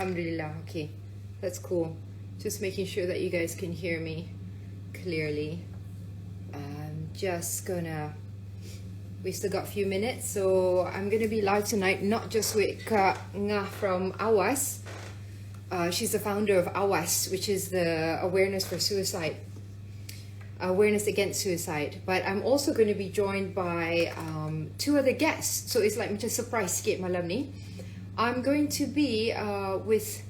Alhamdulillah, okay. That's cool. Just making sure that you guys can hear me clearly. I'm just gonna. We still got a few minutes, so I'm gonna be live tonight, not just with Kak Ngah from AWAS. She's the founder of AWAS, which is the awareness for suicide, awareness against suicide. But I'm also going to be joined by two other guests, so it's like macam surprise sikit malam ni. I'm going to be with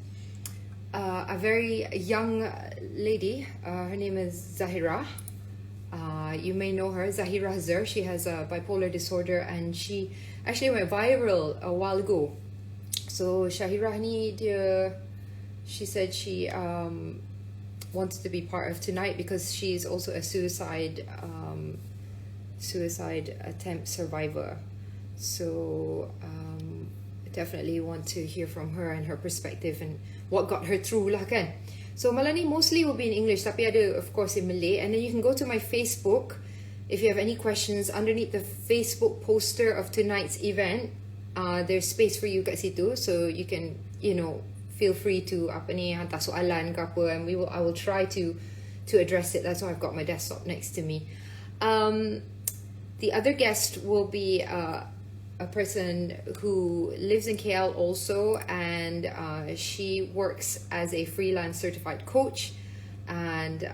a very young lady. Her name is Zahira. You may know her, Zahira Hazar. She has a bipolar disorder and she actually went viral a while ago. So Shahira ni dia, she said she wanted to be part of tonight because she's also a suicide attempt survivor. So definitely want to hear from her and her perspective and what got her through lah kan. So malam ni mostly will be in English, tapi ada of course in Malay. And then you can go to my Facebook if you have any questions. Underneath the Facebook poster of tonight's event, there's space for you kat situ, so you can, you know, feel free to apa ni hantar soalan ke apa, and I will try to address it. That's why I've got my desktop next to me. The other guest will be a person who lives in KL also, and she works as a freelance certified coach, and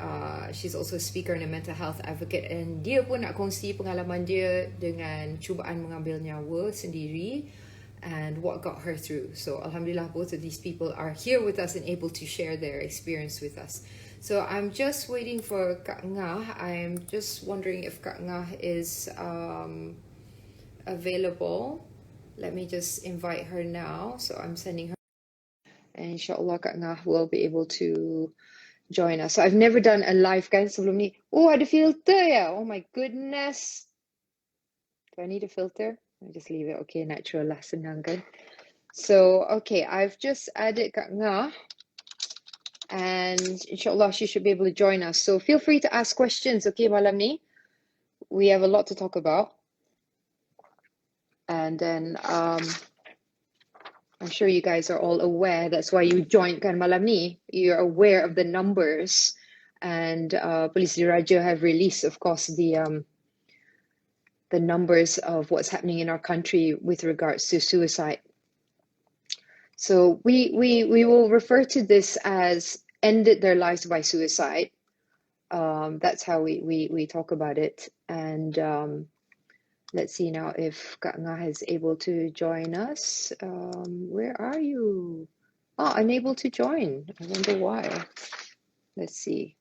she's also a speaker and a mental health advocate, and dia pun nak kongsi pengalaman dia dengan cubaan mengambil nyawa sendiri and what got her through. So alhamdulillah, both of these people are here with us and able to share their experience with us. So I'm just waiting for Kak Ngah. I'm just wondering if Kak Ngah is available. Let me just invite her now. So I'm sending her, and inshallah Kak Ngah will be able to join us. So I've never done a live guys sebelum ni. Oh, ada filter ya. Oh my goodness. Do I need a filter? I just leave it. Okay, natural lah, senang kan. So okay, I've just added Kak Ngah, and inshallah she should be able to join us. So feel free to ask questions. Okay, malam ni we have a lot to talk about. And then I'm sure you guys are all aware, that's why you joined kan malam ni. You're aware of the numbers, and Police Diraja have released, of course, the numbers of what's happening in our country with regards to suicide. So we will refer to this as ended their lives by suicide. That's how we talk about it. And let's see now if Kak Ngah is able to join us. Where are you? Oh, unable to join. I wonder why. Let's see.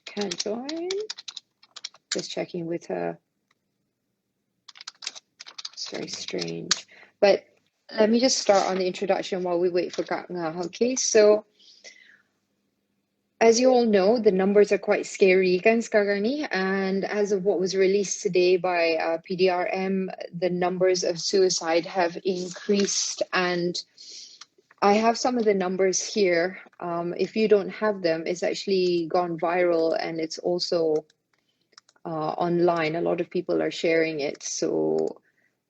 Can't join. Just checking with her. It's very strange. But let me just start on the introduction while we wait for Kak Ngah. Okay, so as you all know, the numbers are quite scary kan sekarang ni, and as of what was released today by PDRM, the numbers of suicide have increased, and I have some of the numbers here. If you don't have them, it's actually gone viral, and it's also online. A lot of people are sharing it. So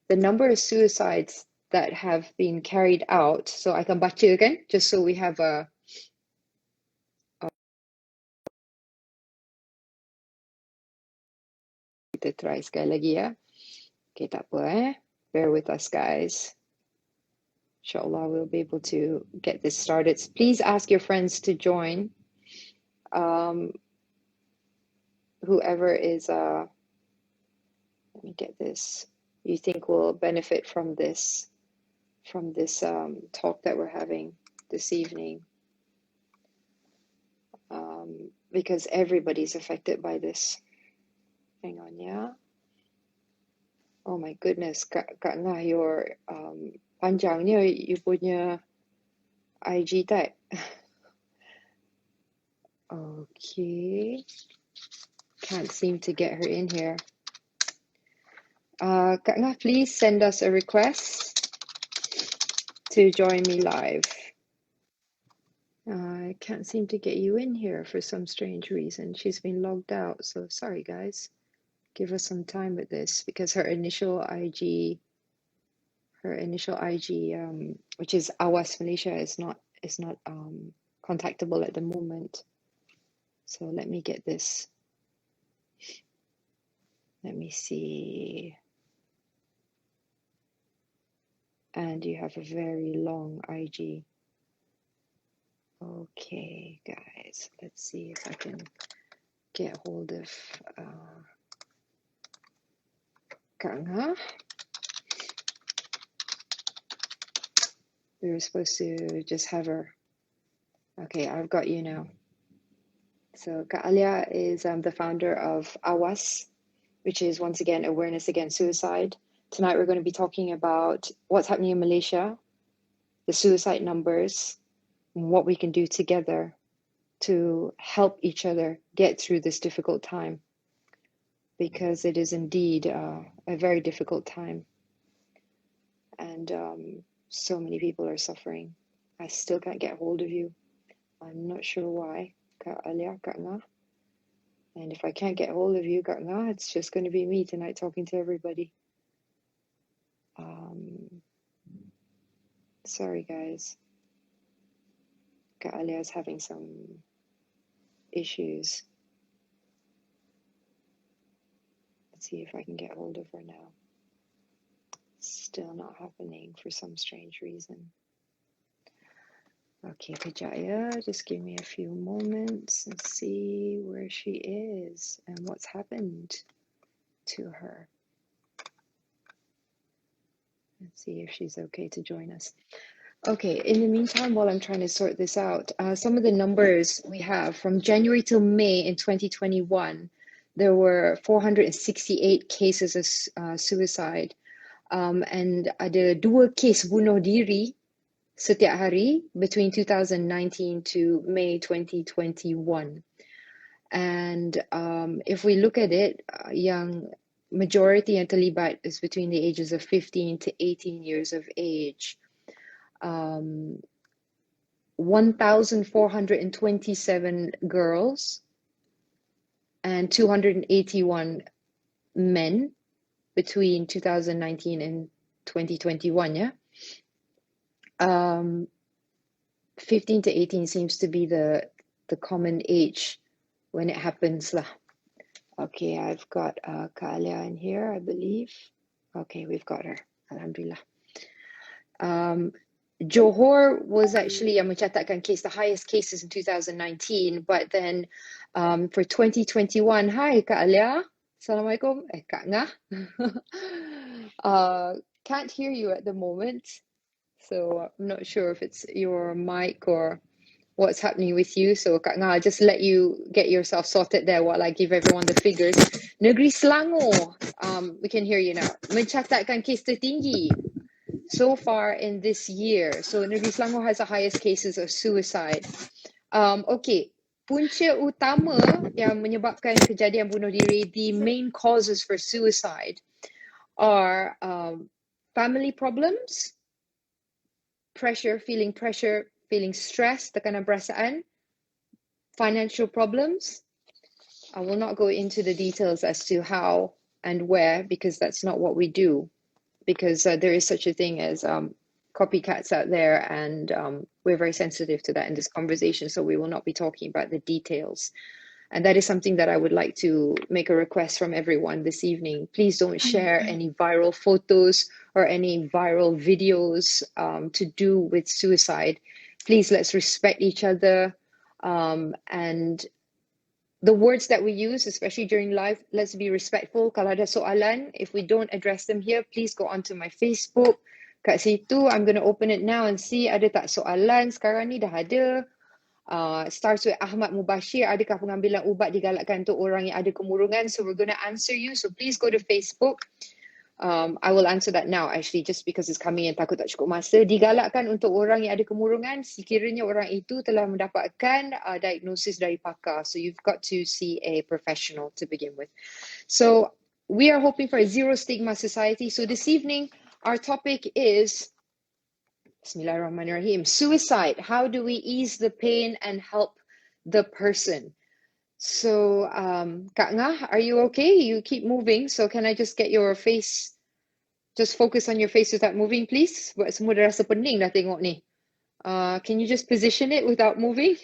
the number of suicides that have been carried out, so I can baca again, just so we have a kita try sekali lagi ya. Okay, tak apa bear with us guys. Inshallah we'll be able to get this started. Please ask your friends to join. Whoever is let me get this, you think will benefit from this talk that we're having this evening, because everybody's affected by this. Hang on, yeah. Oh my goodness, Kak Ngah, your panjangnya you punya IG tag. Okay, can't seem to get her in here. Kak Ngah, please send us a request to join me live. I can't seem to get you in here for some strange reason. She's been logged out, so sorry guys. Give us some time with this because her initial IG her initial IG, which is AWAS.Malaysia, is not contactable at the moment. So let me get this. Let me see. And you have a very long IG. Okay, guys, let's see if I can get hold of Kak Nga. We were supposed to just have her. Okay, I've got you now. So Kak Alia is the founder of AWAS, which is once again awareness against suicide. Tonight we're going to be talking about what's happening in Malaysia, the suicide numbers, and what we can do together to help each other get through this difficult time, because it is indeed a very difficult time, and so many people are suffering. I still can't get hold of you. I'm not sure why, Kak Alia, Kak Nga. And if I can't get hold of you, Kak Nga, it's just going to be me tonight talking to everybody. Sorry, guys. Kak Alia is having some issues. Let's see if I can get hold of her now. Still not happening for some strange reason. Okay, Kajaya, just give me a few moments and see where she is and what's happened to her. Let's see if she's okay to join us. Okay, in the meantime, while I'm trying to sort this out, some of the numbers we have from January till May in 2021, there were 468 cases of suicide, and ada 2 kes bunuh diri setiap hari between 2019 to May 2021. And if we look at it, yang majority yang terlibat is between the ages of 15 to 18 years of age. 1,427 girls and 281 men between 2019 and 2021, yeah? 15 to 18 seems to be the common age when it happens lah. Okay, I've got Kak Alia in here, I believe. Okay, we've got her. Alhamdulillah. Johor was actually mencatatkan case, the highest cases in 2019, but then for 2021, hi Kak Alia. Assalamualaikum. Kak Nga. Can't hear you at the moment, so I'm not sure if it's your mic or what's happening with you. So Kak Nga, I'll just let you get yourself sorted there while I give everyone the figures. Negeri Selangor, we can hear you now, mencatatkan kes tertinggi so far in this year. So Negeri Selangor has the highest cases of suicide. Okay, punca utama yang menyebabkan kejadian bunuh diri, the main causes for suicide are family problems, feeling stress, tekanan perasaan, financial problems. I will not go into the details as to how and where, because that's not what we do, because there is such a thing as copycats out there, and we're very sensitive to that in this conversation, so we will not be talking about the details. And that is something that I would like to make a request from everyone this evening. Please don't share any viral photos or any viral videos to do with suicide. Please, let's respect each other. And the words that we use, especially during live, let's be respectful. Kalau ada soalan, if we don't address them here, please go onto my Facebook. Kat situ, I'm going to open it now and see ada tak soalan. Sekarang ni dah ada. Starts with Ahmad Mubashir. Adakah pengambilan ubat digalakkan untuk orang yang ada kemurungan? So we're going to answer you. So please go to Facebook. I will answer that now actually, just because it's coming in, takut tak cukup masa. Digalakkan untuk orang yang ada kemurungan sekiranya orang itu telah mendapatkan diagnosis dari pakar. So you've got to see a professional to begin with. So we are hoping for a zero stigma society. So this evening, our topic is Bismillahirrahmanirrahim. Suicide. How do we ease the pain and help the person? So, Kak Nga, are you okay? You keep moving. So can I just get your face just focus on your face without moving, please. Sebab semua dah rasa pening dah tengok ni. Can you just position it without moving?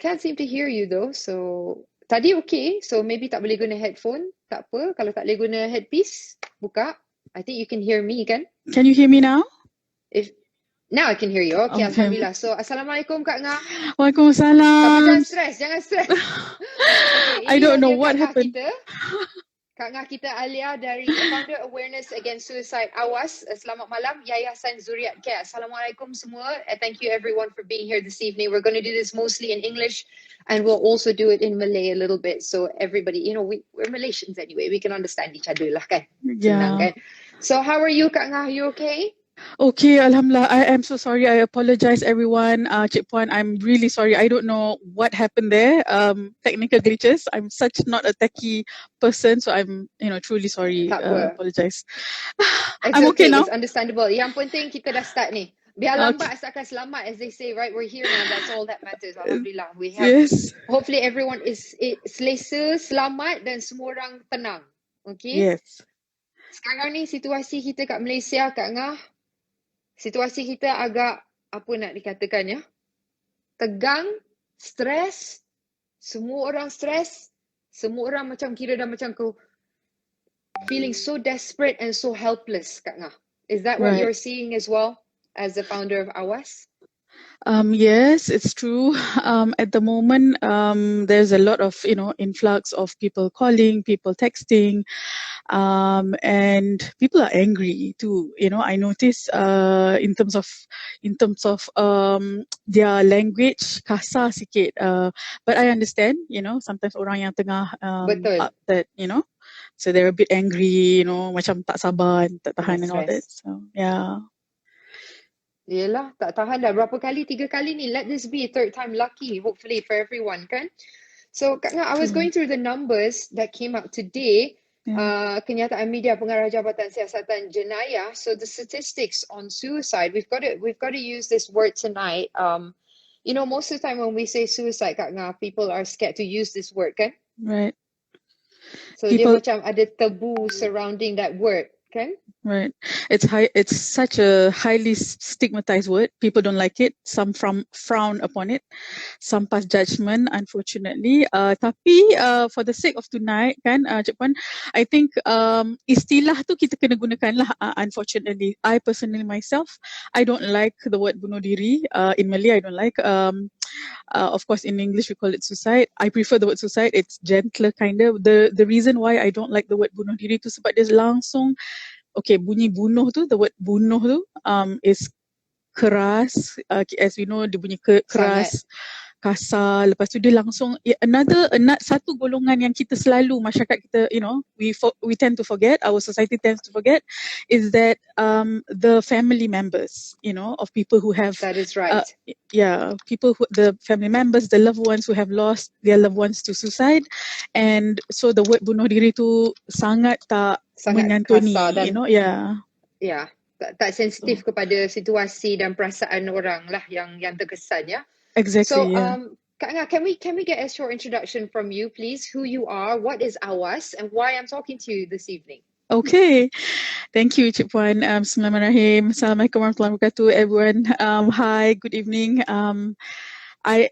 Can't seem to hear you though. So tadi okay. So maybe tak boleh guna headphone. Tak apa. Kalau tak boleh guna headpiece, buka. I think you can hear me kan? Can you hear me now? Now I can hear you. Okay, Okay. Alhamdulillah. So Assalamualaikum Kak Ngah. Tapi Waalaikumsalam. jangan stres. Okay, I don't know dia what Kak Ngah happened. kita. Kak Ngah kita Alia dari Founder Awareness Against Suicide AWAS. Selamat malam Yayasan Zuriat Care. Assalamualaikum semua. Thank you everyone for being here this evening. We're going to do this mostly in English and we'll also do it in Malay a little bit. So everybody, you know, we're Malaysians anyway. We can understand each other lah kan. Senang kan. So how are you Kak Ngah? Are you okay? Okay, Alhamdulillah. I am so sorry. I apologize, everyone. Cik Puan, I'm really sorry. I don't know what happened there. Technical glitches. I'm such not a techie person, so I'm, truly sorry. Apologize. I'm okay now. It's understandable. Yang penting kita dah start ni. Biar lambat asalkan selamat, as they say, right? We're here now. That's all that matters. Alhamdulillah. We have. Yes. Hopefully everyone is selesa, selamat dan semua orang tenang. Okay? Yes. Sekarang ni situasi kita kat Malaysia, Kak Ngah, situasi kita agak, apa nak dikatakan ya? Tegang, stres, semua orang stres, semua orang macam kira dah macam feeling so desperate and so helpless, Kak Ngah. Is that what you're seeing as well as the founder of AWAS? Yes, it's true. At the moment, there's a lot of, influx of people calling, people texting, and people are angry too. I notice in terms of their language kasar sikit. But I understand, sometimes orang yang tengah upset, so they're a bit angry, macam tak sabar, tak tahan and all that. So yeah. Yelah, tak tahan dah. Berapa kali? 3 kali ni. Let this be third time lucky, hopefully, for everyone, kan? So, Kak Ngah, I was going through the numbers that came out today. Kenyataan media Pengarah Jabatan Siasatan Jenayah. So, the statistics on suicide, we've got to use this word tonight. Most of the time when we say suicide, Kak Ngah, people are scared to use this word, kan? Right. So, dia macam ada taboo surrounding that word, kan? Right. It's such a highly stigmatized word. People don't like it. Some frown upon it. Some pass judgment, unfortunately. Tapi for the sake of tonight, kan, Cik Puan, I think istilah tu kita kena gunakan lah. Unfortunately, I personally myself, I don't like the word bunuh diri. In Malay, I don't like. Of course, in English we call it suicide. I prefer the word suicide. It's gentler kind of. The reason why I don't like the word bunuh diri tu sebab dia langsung. Okay, bunyi bunuh tu, the word bunuh tu is keras. As we know, dia bunyi keras, kasar. Lepas tu dia langsung, satu golongan yang kita selalu, masyarakat kita, we tend to forget, our society tends to forget, is that the family members, of people who have... That is right. The family members, the loved ones who have lost their loved ones to suicide. And so the word bunuh diri tu sangat menyantuni, tak sensitif kepada situasi dan perasaan orang lah yang terkesan ya. Exactly. So Kak Ngah, can we get a short introduction from you please? Who you are, what is AWAS, and why I'm talking to you this evening? Okay, thank you Cik Puan. Bismillahirrahmanirrahim. Assalamualaikum warahmatullahi wabarakatuh everyone. Hi, good evening. I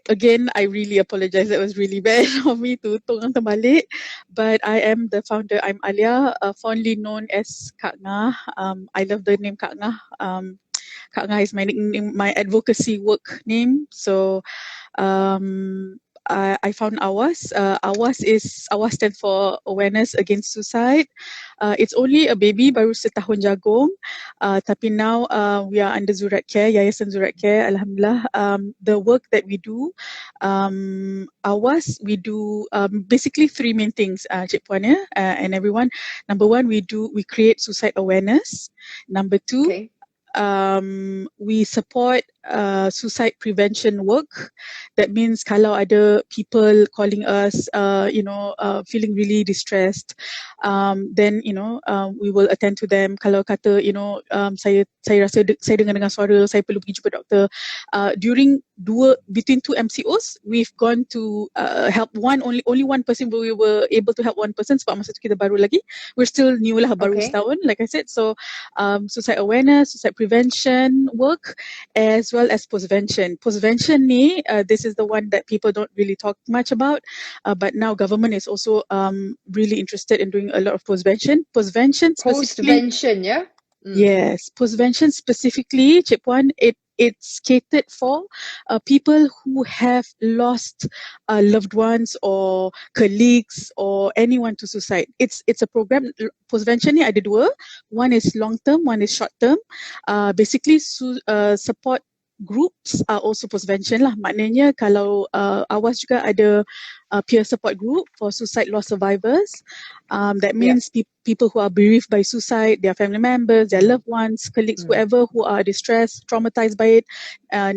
really apologize. That was really bad of me to tolong terbalik. But I am the founder. I'm Alia, fondly known as Kak Ngah. I love the name Kak Ngah. Kak Ngah is my nickname, my advocacy work name. So I found AWAS. AWAS stands for Awareness Against Suicide. It's only a baby, baru setahun jagung. Tapi now we are under Zuriat Care, Yayasan Zuriat Care, Alhamdulillah. The work that we do, AWAS, we do basically 3 main things, Cik Puan and everyone. Number 1, we create suicide awareness. Number 2, we support suicide prevention work. That means kalau ada people calling us, feeling really distressed, then we will attend to them. Kalau kata saya rasa saya dengar suara, saya perlu pergi jumpa doktor. During between two MCOs, we've gone to help only one person, but we were able to help one person sebab masa tu kita baru lagi. We're still new lah, baru Okay. setahun, like I said. So suicide awareness, suicide prevention work, as well as postvention. Postvention ni, this is the one that people don't really talk much about, but now government is also really interested in doing a lot of postvention. Postvention specifically. Postvention, yeah? Yes, postvention specifically, Cik Puan, it's catered for people who have lost loved ones or colleagues or anyone to suicide. It's a program. Postvention ni ada dua. One is long term, one is short term. Basically, support groups are also postvention lah. Maknanya kalau AWAS juga ada peer support group for suicide loss survivors. That means people who are bereaved by suicide, their family members, their loved ones, colleagues, whoever who are distressed, traumatized by it,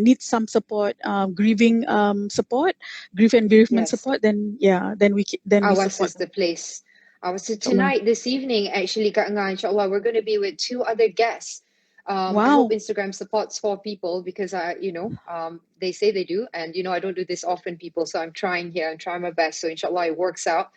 need some support, grieving support, grief and bereavement support. Then we AWAS support is the place. So inshallah. tonight, this evening, actually, Kak Nga, inshallah, we're going to be with two other guests. I Wow. hope Instagram supports 4 people because they say they do, and I don't do this often, people. So I'm trying here and trying my best. So inshallah, it works out.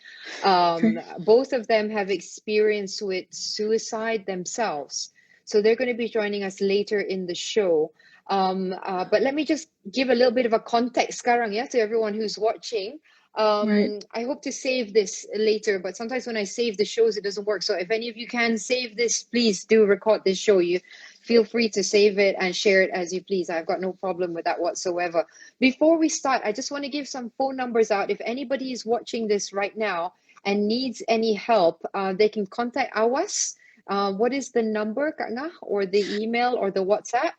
Both of them have experience with suicide themselves, so they're going to be joining us later in the show. But let me just give a little bit of a context sekarang, to everyone who's watching. Right. I hope to save this later, but sometimes when I save the shows, it doesn't work. So if any of you can save this, please do record this show. You feel free to save it and share it as you please. I've got no problem with that whatsoever. Before we start, I just want to give some phone numbers out. If anybody is watching this right now and needs any help, they can contact AWAS. What is the number, Kak Nga, or the email or the WhatsApp?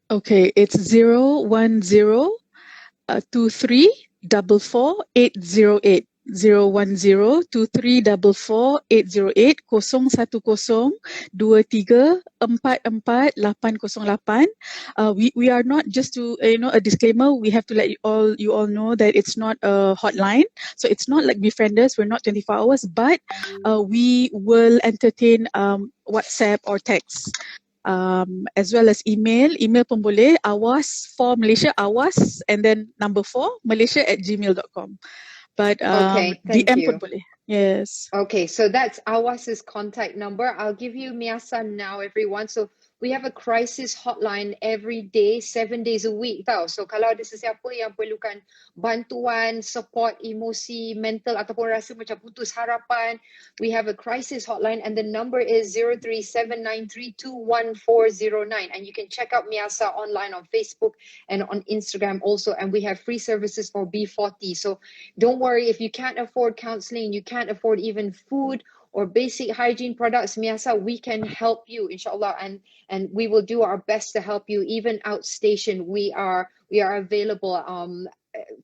Okay, it's 010-2344-808. 010-2344-808 010-2344-808. We are not, just to a disclaimer, we have to let you all know that it's not a hotline, so it's not like Befrienders. We're not 24 hours, but we will entertain WhatsApp or text. As well as email pun boleh, AWAS for Malaysia, AWAS and then number 4 malaysia@gmail.com. But Okay, thank DM you. pun boleh. Yes. Okay, so that's AWAS's contact number. I'll give you Miasa now, everyone. So we have a crisis hotline every day, 7 days a week tau. So kalau ada sesiapa yang perlukan bantuan, support emosi, mental ataupun rasa macam putus harapan, we have a crisis hotline and the number is 0379321409. And you can check out Miasa online on Facebook and on Instagram also. And we have free services for B40. So don't worry if you can't afford counseling, you can't afford even food or basic hygiene products, Miasa, we can help you, inshallah, and we will do our best to help you. Even outstation, we are available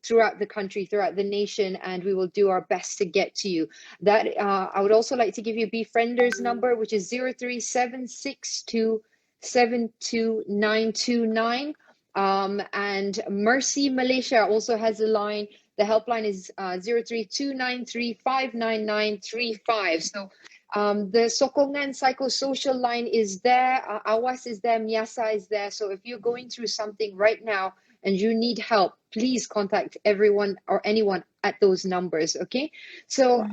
throughout the country, throughout the nation, and we will do our best to get to you. That I would also like to give you Befrienders number, which is 0376272929. And Mercy Malaysia also has a line. The helpline is 0329359935. So the Sokongan psychosocial line is there, AWAS is there, Miasa is there. So if you're going through something right now and you need help, please contact everyone or anyone at those numbers, okay? So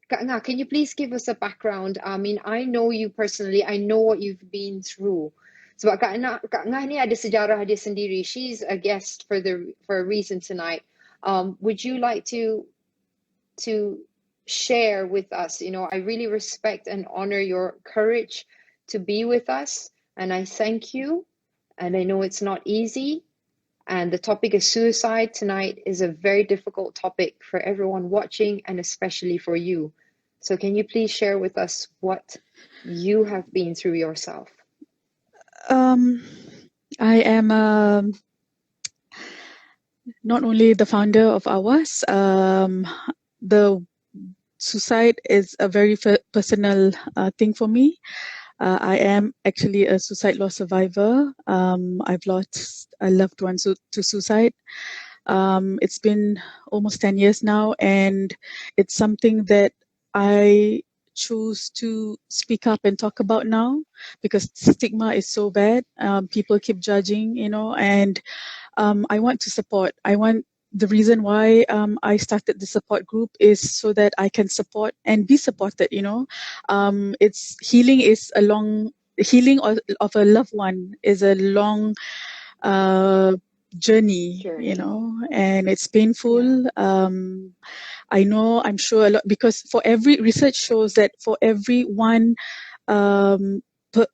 Kak Nga, can you please give us a background? I mean, I know you personally, I know what you've been through. Sebab Kak Nga ni ada sejarah dia sendiri. She's a guest for a reason tonight. Would you like to share with us? I really respect and honor your courage to be with us, and I thank you. And I know it's not easy. And the topic of suicide tonight is a very difficult topic for everyone watching, and especially for you. So can you please share with us what you have been through yourself? I am not only the founder of AWAS. The suicide is a very personal thing for me. I am actually a suicide loss survivor. I've lost a loved one to suicide. It's been almost 10 years now, and it's something that I choose to speak up and talk about now, because stigma is so bad. People keep judging, and I want to support. The reason why I started the support group is so that I can support and be supported. It's healing of a loved one is a long uh, journey, Journey. and it's Yeah. painful. I'm sure a lot, because for every research shows that for every um,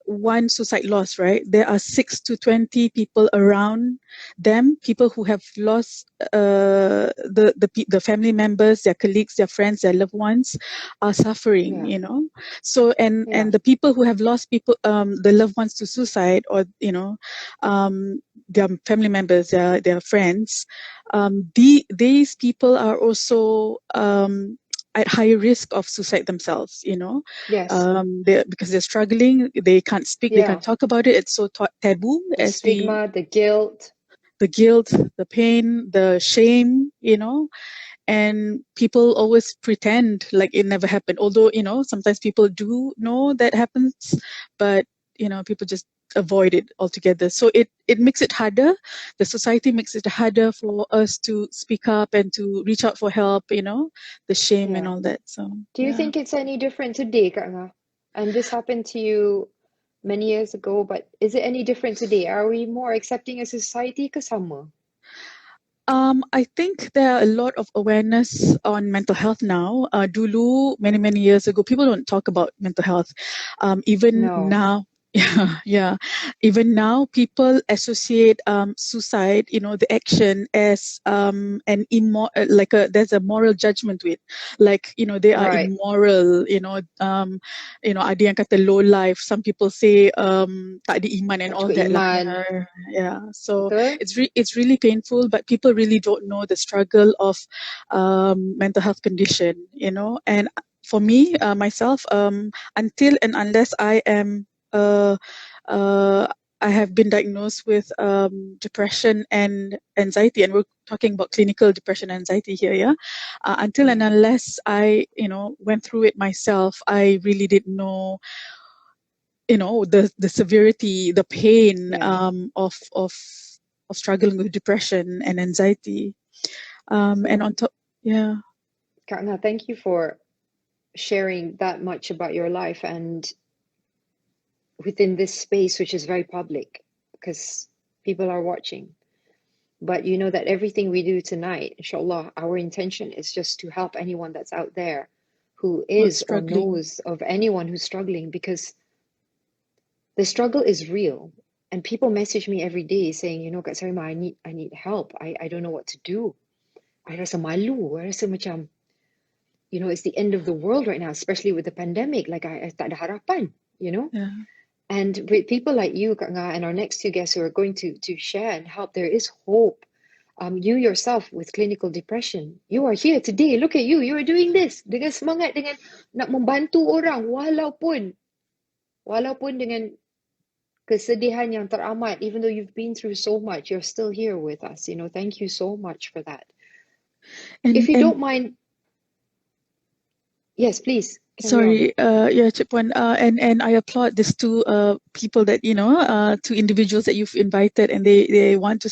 one suicide loss, right? There are 6 to 20 people around them, people who have lost the family members, their colleagues, their friends, their loved ones are suffering. Yeah. So and Yeah. the people who have lost the loved ones to suicide, or their family members, their friends, these people are also at higher risk of suicide themselves, Yes. because they're struggling, they can't speak, they can't Yeah. talk about it. It's so taboo, The stigma, the guilt. the guilt, the pain, the shame, and people always pretend like it never happened. Although, sometimes people do know that happens, but, people just avoid it altogether. So it makes it harder. The society makes it harder for us to speak up and to reach out for help, the shame and Yeah. all that. So, Do you yeah. think it's any different today, Kak Nga? And this happened to you many years ago, but is it any different today? Are we more accepting as a society ke sama? I think there are a lot of awareness on mental health now. Dulu, many years ago, people don't talk about mental health. Even No. now, yeah. Even now, people associate suicide, the action, as an there's a moral judgment to it. Like, they are Right. immoral. Ada yang kata low life. Some people say tak ada iman and Tak all cukup that lah. iman. Yeah. So Betul? it's really painful, but people really don't know the struggle of mental health condition, and for me, myself, until and unless uh, uh, I have been diagnosed with depression and anxiety, and we're talking about clinical depression and anxiety here, yeah. Until and unless I, went through it myself, I really didn't know, the severity, the pain Yeah. of struggling with depression and anxiety. And So, on top, yeah, Kak Nga, thank you for sharing that much about your life and within this space, which is very public, because people are watching. But you know that everything we do tonight, inshallah, our intention is just to help anyone that's out there who what's is or struggling, knows of anyone who's struggling, because the struggle is real. And people message me every day saying, Kak Sarima, I need help. I don't know what to do. I rasa malu. I rasa macam, it's the end of the world right now, especially with the pandemic. Like I tak ada harapan. yeah. And with people like you, Kak Nga, and our next two guests who are going to share and help, there is hope. You yourself with clinical depression, you are here today. Look at you. You are doing this dengan semangat, dengan nak membantu orang, walaupun dengan kesedihan yang teramat. Even though you've been through so much, you're still here with us. Thank you so much for that. If you And don't mind, yes, please carry on. sorry, yeah, Cik Puan, and I applaud these two people that, two individuals that you've invited, and they want to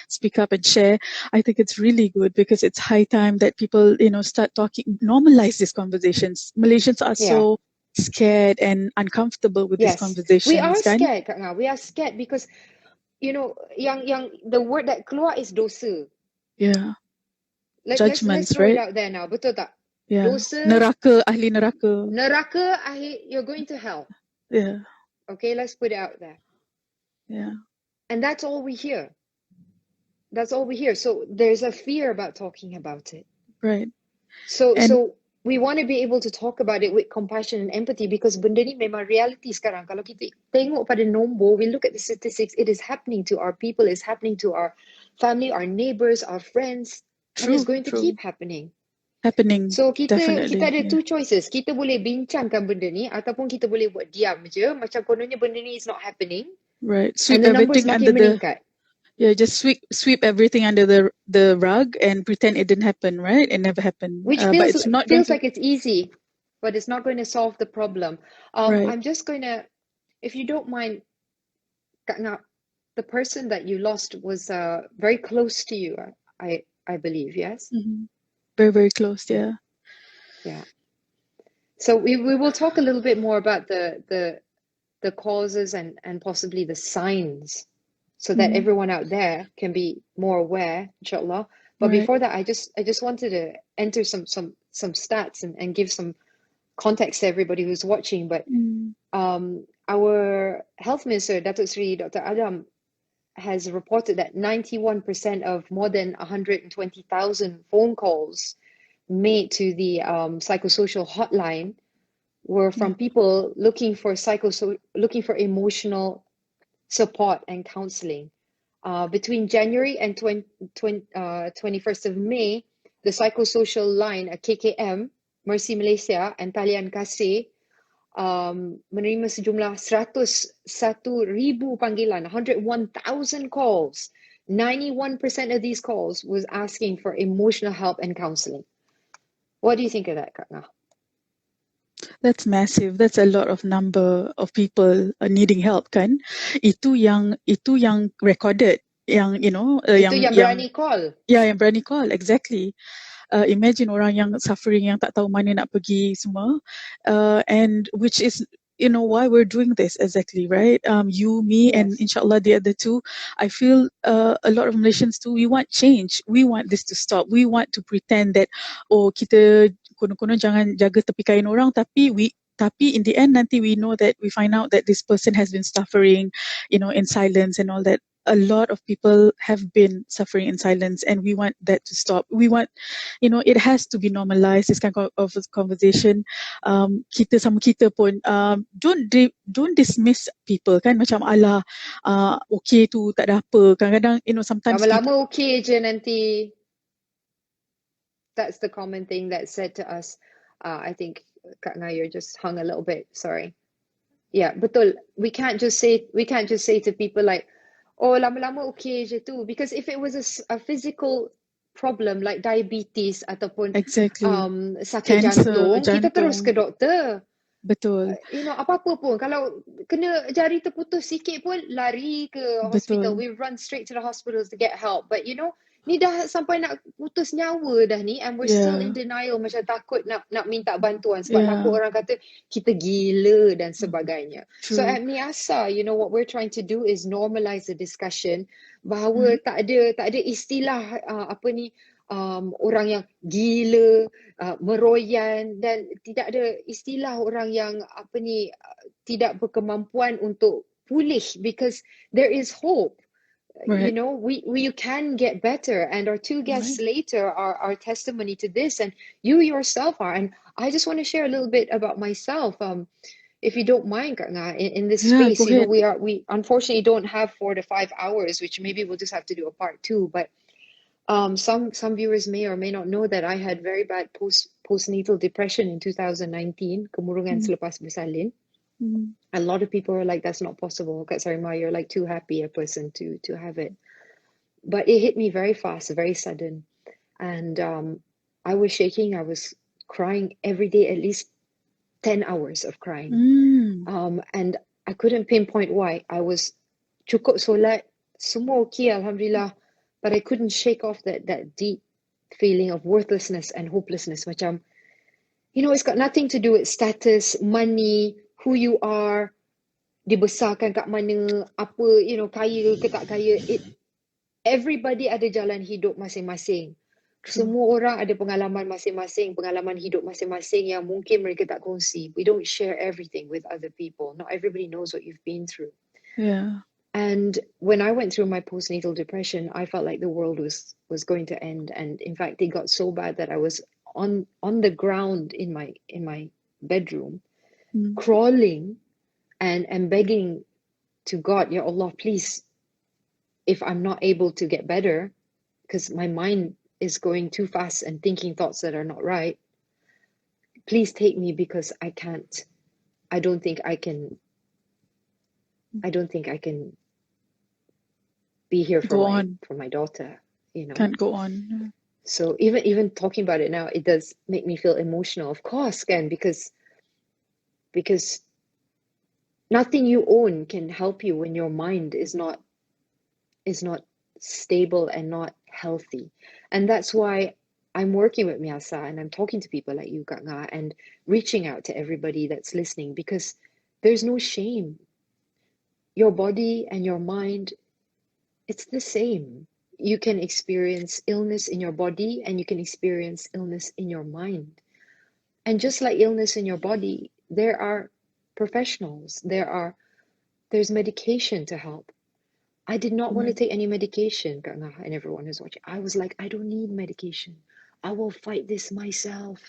speak up and share. I think it's really good, because it's high time that people, start talking, normalize these conversations. Malaysians are Yeah. so scared and uncomfortable with these Yes, we are conversations, kan? scared, Kak Nga. We are scared because yang the word that keluar is dosa. Yeah, Let's judgments, throw it right? out there now. Betul tak? Yeah, Dosa, neraka, ahli neraka. neraka, you're going to hell. Yeah, Okay, let's put it out there. yeah, And that's all we hear. That's all we hear. So there's a fear about talking about it. right. So And we want to be able to talk about it with compassion and empathy, because benda ni memang reality sekarang. Kalau kita tengok pada nombor, we look at the statistics, it is happening to our people, it's happening to our family, our neighbors, our friends, and it's true, going to true. keep happening. Happening, So kita definitely. ada Yeah. two choices. Kita boleh bincangkan benda ni, ataupun kita boleh buat diam je, macam kononnya benda ni is not happening, Right. and Sweep the numbers everything under makin the meningkat. just sweep everything under the rug and pretend it didn't happen, right? It never happened. Which But feels it's not going to. like it's easy. but it's not going to solve the problem. Right. I'm just going to, if you don't mind, Kak Ngah, the person that you lost was very close to you, I believe, yes? Mm-hmm. Very, very close. Yeah. Yeah. So we will talk a little bit more about the causes and possibly the signs so that Mm-hmm. everyone out there can be more aware, inshallah. But Right. before that, I just wanted to enter some stats and give some context to everybody who's watching. But Mm. our health minister, Datuk Sri Dr. Adam, has reported that 91% of more than 120,000 phone calls made to the psychosocial hotline were Yeah. from people looking for emotional support and counseling. Between January and 21st of May, the psychosocial line, a KKM, Mercy Malaysia, and Talian Kasih menerima sejumlah 101,000 panggilan, 101,000 calls. 91% of these calls was asking for emotional help and counseling. What do you think of that, Kak Ngah? That's massive. That's a lot of number of people needing help, kan? Itu yang recorded, yang Itu yang berani call. yang berani call, exactly. Imagine orang yang suffering, yang tak tahu mana nak pergi semua, and which is why we're doing this exactly, right? You, me, and Yes. inshallah the other two. I feel a lot of Malaysians too, we want change. We want this to stop. We want to pretend that kita konon-konon jangan jaga tepi kain orang, tapi in the end nanti we know that we find out that this person has been suffering, in silence and all that. A lot of people have been suffering in silence, and we want that to stop. We want, it has to be normalized, this kind of conversation. Kita sama kita pun, don't dismiss people, kan? Macam alah, okay tu, tak ada apa. Kadang-kadang, sometimes people. Lama-lama okay je nanti. That's the common thing that's said to us. I think, Kak Ngah, you're just hung a little bit. Sorry. Yeah, betul. We can't just say to people like, oh, lama-lama okay je tu. Because if it was a physical problem like diabetes ataupun Exactly. sakit Cancer, jantung, kita terus ke doktor. Betul. Apa-apa pun. Kalau kena jari terputus sikit pun, lari ke hospital. Betul. We run straight to the hospitals to get help. But ni dah sampai nak putus nyawa dah ni, and we're still in denial, macam takut nak minta bantuan sebab takut orang kata kita gila dan sebagainya. True. So at MIASA, what we're trying to do is normalize the discussion bahawa tak ada istilah orang yang gila, meroyan, dan tidak ada istilah orang yang tidak berkemampuan untuk pulih, because there is hope. Right. You can get better, and our two guests later are testimony to this, and you yourself are. And I just want to share a little bit about myself, if you don't mind, Kak Ngah, in this space. Go ahead. We unfortunately don't have 4 to 5 hours, which maybe we'll just have to do a part 2. But some viewers may or may not know that I had very bad postnatal depression in 2019, kemurungan selepas bersalin. A lot of people are like, that's not possible. Kak Sarima, you're like too happy a person to have it. But it hit me very fast, very sudden. And I was shaking. I was crying every day, at least 10 hours of crying. And I couldn't pinpoint why. I was cukup solat, semua okay, alhamdulillah. But I couldn't shake off that deep feeling of worthlessness and hopelessness. Macam, it's got nothing to do with status, money, who you are, dibesarkan kat mana, apa, kaya ke tak kaya. Everybody ada jalan hidup masing-masing. Semua orang ada pengalaman masing-masing, pengalaman hidup masing-masing yang mungkin mereka tak kongsi. We don't share everything with other people. Not everybody knows what you've been through. Yeah. And when I went through my postnatal depression, I felt like the world was going to end. And in fact, it got so bad that I was on the ground in my bedroom, crawling and begging to God, Ya Allah, please, if I'm not able to get better, because my mind is going too fast and thinking thoughts that are not right, please take me, because I don't think I can be here for my daughter. Can't go on. So even talking about it now, it does make me feel emotional. Of course, can because nothing you own can help you when your mind is not stable and not healthy. And that's why I'm working with Miasa and I'm talking to people like you, Kak Nga, and reaching out to everybody that's listening because there's no shame. Your body and your mind, it's the same. You can experience illness in your body and you can experience illness in your mind. And just like illness in your body, there are professionals, there's medication to help. I did not want to Right. take any medication, Kak Ngah, and everyone who's watching. I was like, I don't need medication. I will fight this myself.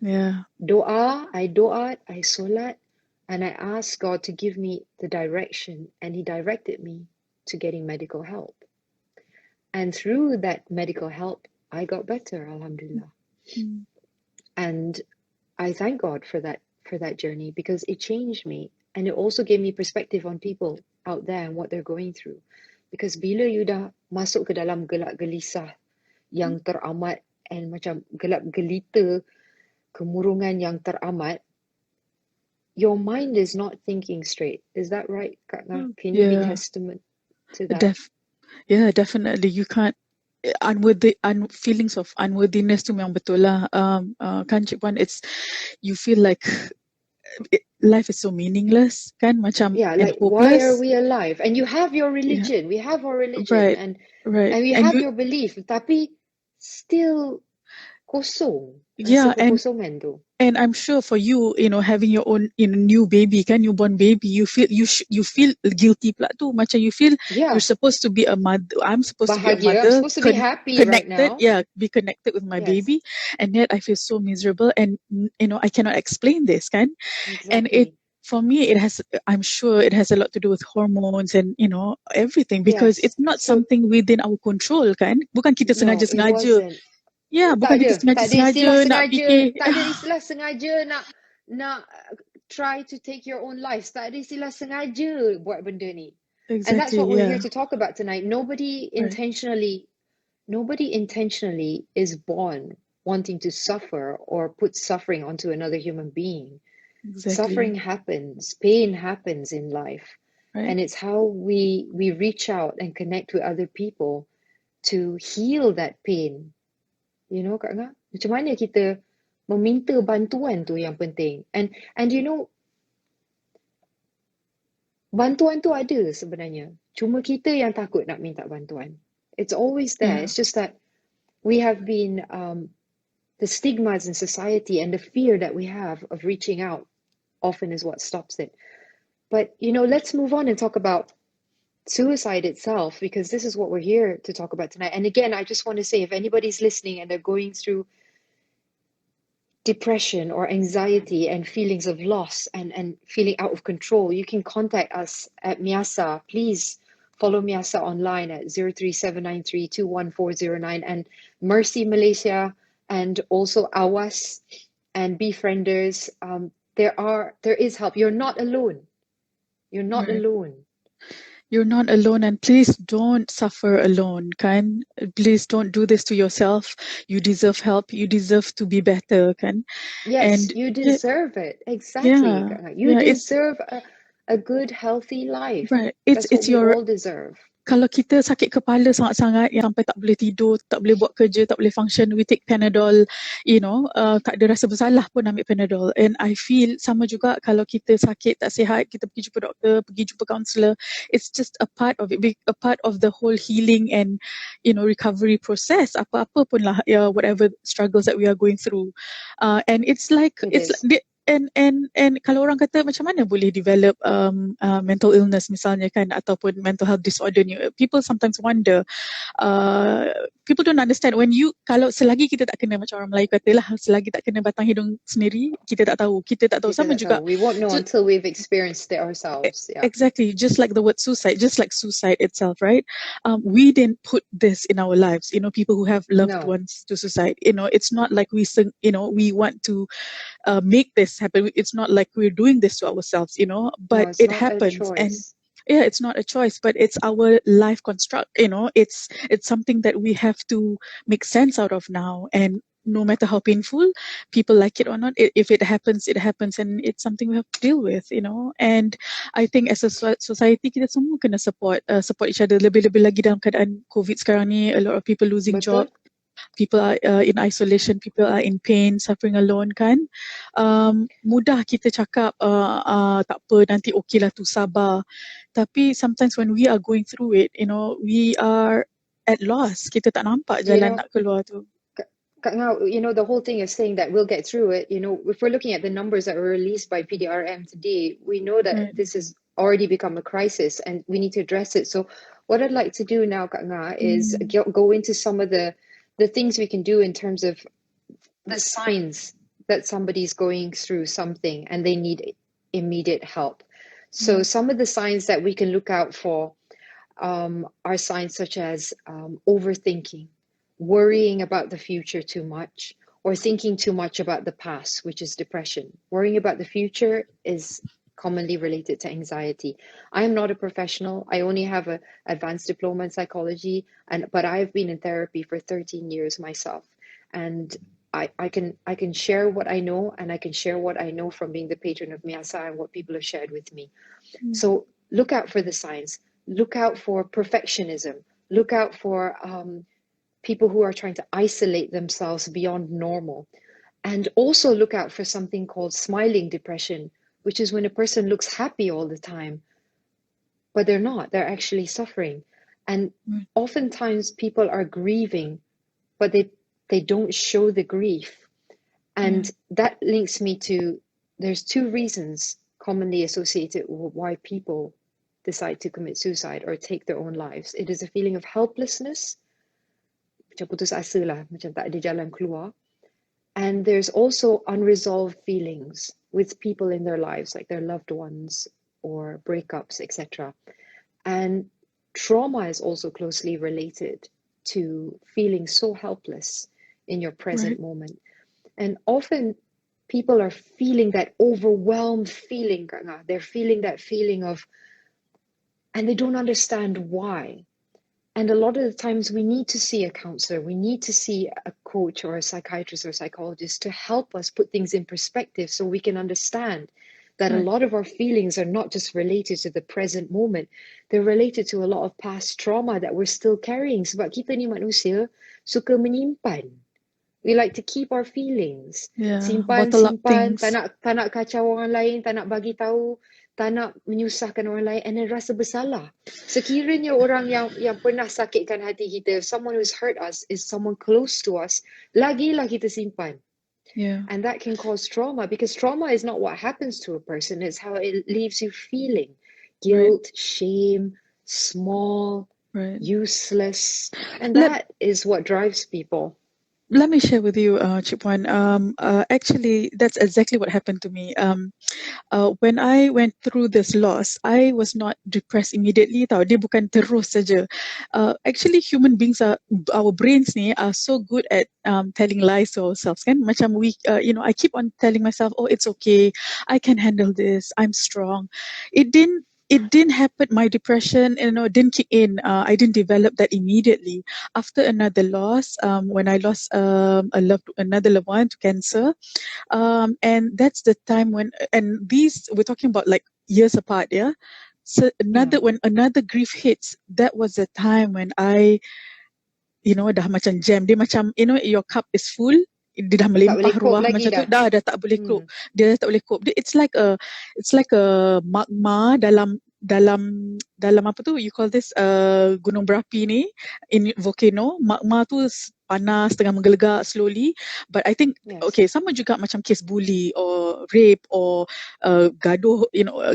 Yeah. I solat, and I asked God to give me the direction, and He directed me to getting medical help. And through that medical help, I got better, Alhamdulillah. Mm. And I thank God for that journey because it changed me, and it also gave me perspective on people out there and what they're going through. Because bila you dah masuk ke dalam gelak gelisah yang teramat and macam gelap gelita, kemurungan yang teramat, your mind is not thinking straight. Is that right, Kak Nga? Can you be Yeah. testament to that? Yeah, definitely. You can't feelings of unworthiness tu memang betul lah. Kan Cik Puan, you feel like life is so meaningless, kan? Macam Yeah, and like why are hopeless. we alive? And you have your Yeah, religion. We have our religion right, and right. you And have you, your belief, tapi still kosong. Rasa yeah, kekosongan tu. and I'm sure for you, having your own, new baby, kan, newborn baby, you feel guilty pula tu. Macam you feel you're Yeah, supposed to be a mother. I'm supposed to be a bahagia. I'm mother, supposed to be happy right connected. now. Yeah, be connected with my Yes, baby, and yet I feel so miserable, and I cannot explain this, kan? And exactly. for me, I'm sure it has a lot to do with hormones and everything, because Yes. it's not So something within our control, kan? Bukan kita no, it sengaja-sengaja. wasn't. Yeah, bukan Tak kita ada. Tak ada istilah sengaja-sengaja nak sengaja. fikir. Tak ada istilah sengaja nak try to take your own life. Tak ada istilah sengaja buat benda ni. And that's Exactly, what we're here yeah. to talk about tonight. Right. Nobody intentionally is born wanting to suffer or put suffering onto another human being. Exactly. Suffering happens, pain happens in life. Right. And it's how we reach out and connect with other people to heal that pain. You know, Kak Nga? Macam mana kita meminta bantuan tu yang penting. And bantuan tu ada sebenarnya. Cuma kita yang takut nak minta bantuan. It's always there. Yeah. It's just that we have been the stigmas in society and the fear that we have of reaching out often is what stops it. But let's move on and talk about suicide itself, because this is what we're here to talk about tonight. And again, I just want to say, if anybody's listening and they're going through depression or anxiety and feelings of loss and feeling out of control, you can contact us at Miasa. Please follow Miasa online at 0379321409 and Mercy Malaysia, and also AWAS and Befrienders. There is help. You're not alone. You're not Right. alone. You're not alone, and please don't suffer alone, kan? Please don't do this to yourself. You deserve help. You deserve to be better, kan? Yes, And you yeah, deserve it. Exactly. yeah, You yeah. deserve a good, healthy life. Right. It's That's what it's we your all deserve. Kalau kita sakit kepala sangat-sangat yang sampai tak boleh tidur, tak boleh buat kerja, tak boleh function, we take Panadol, tak ada rasa bersalah pun ambil Panadol. And I feel sama juga kalau kita sakit, tak sihat, kita pergi jumpa doktor, pergi jumpa counselor. It's just a part of it, a part of the whole healing and, recovery process. Apa-apa pun lah, whatever struggles that we are going through. And it's like, It is. and kalau orang kata macam mana boleh develop mental illness misalnya, kan, ataupun mental health disorder ni, people sometimes wonder. People don't understand kalau selagi kita tak kena, macam orang Melayu kata lah, selagi tak kena batang hidung sendiri, kita tak tahu Kita sama tak juga. tahu. We won't know until we've experienced it ourselves. Yeah. Exactly, just like the word suicide, just like suicide itself, right? We didn't put this in our lives, people who have loved No. ones to suicide. It's not like we we want to make this happen. It's not like we're doing this to ourselves, but No, it's it not a happens. And choice. yeah, it's not a choice, but it's our life construct. It's something that we have to make sense out of now. And no matter how painful, people like it or not, if it happens, it happens, and it's something we have to deal with. And I think as a society, kita semua kena support each other. Lebih-lebih lagi dalam keadaan COVID sekarang ni, a lot of people losing jobs. Betul? People are in isolation, people are in pain, suffering alone kan. Mudah kita cakap tak apa, nanti okay lah tu, sabar. Tapi sometimes when we are going through it, we are at loss. Kita tak nampak You jalan know, nak keluar tu. now, the whole thing is saying that we'll get through it. If we're looking at the numbers that were released by PDRM today, we know that Right. this has already become a crisis and we need to address it. So what I'd like to do now, Kak Nga, is go into some of the things we can do in terms of the signs that somebody's going through something and they need immediate help. So some of the signs that we can look out for are signs such as overthinking, worrying about the future too much, or thinking too much about the past, which is depression. Worrying about the future is commonly related to anxiety. I am not a professional. I only have an advanced diploma in psychology, but I've been in therapy for 13 years myself. And I can share what I know, and I can share what I know from being the patron of Miyasa and what people have shared with me. So look out for the signs. Look out for perfectionism. Look out for people who are trying to isolate themselves beyond normal. And also look out for something called smiling depression, which is when a person looks happy all the time, but they're not. They're actually suffering. And oftentimes people are grieving, but they don't show the grief. And that links me to, there's two reasons commonly associated with why people decide to commit suicide or take their own lives. It is a feeling of helplessness, macam putus asa lah, macam tak ada jalan keluar. And there's also unresolved feelings with people in their lives, like their loved ones or breakups, etc. And trauma is also closely related to feeling so helpless in your present moment. And often people are feeling that overwhelmed feeling. They're feeling that feeling of, and they don't understand why. And a lot of the times we need to see a counselor, we need to see a coach or a psychiatrist or psychologist to help us put things in perspective so we can understand that a lot of our feelings are not just related to the present moment, they're related to a lot of past trauma that we're still carrying. Sebab kita ni manusia suka menyimpan. We like to keep our feelings. Simpan, Bottle up simpan, things. tak nak kacau orang lain, tak nak bagi tahu, tak nak menyusahkan orang lain, and then rasa bersalah. Sekiranya orang yang pernah sakitkan hati kita, someone who's hurt us, is someone close to us, lagilah kita simpan. And that can cause trauma, because trauma is not what happens to a person, it's how it leaves you feeling. Guilt, shame, small, useless. And that is what drives people. Let me share with you, Chip Wan. Actually, that's exactly what happened to me. When I went through this loss, I was not depressed immediately. Tau, dia bukan terus saja. Actually, human beings our brains ni are so good at telling lies to ourselves. Kan? Macam I keep on telling myself, oh, it's okay. I can handle this. I'm strong. It didn't happen. My depression, didn't kick in. I didn't develop that immediately. After another loss, when I lost another loved one to cancer, and that's the time when, and these we're talking about like years apart, yeah. So when another grief hits, that was the time when I, dah macam jam. Dia macam, your cup is full. Dia dah melimpah ruah macam tu, dah tak boleh cope. Dia dah tak boleh cope. It's like a magma dalam apa tu, you call this gunung berapi ni, in volcano. Magma tu panas, tengah menggelegak slowly. But I think, okay, sama juga macam case bully or rape or gaduh,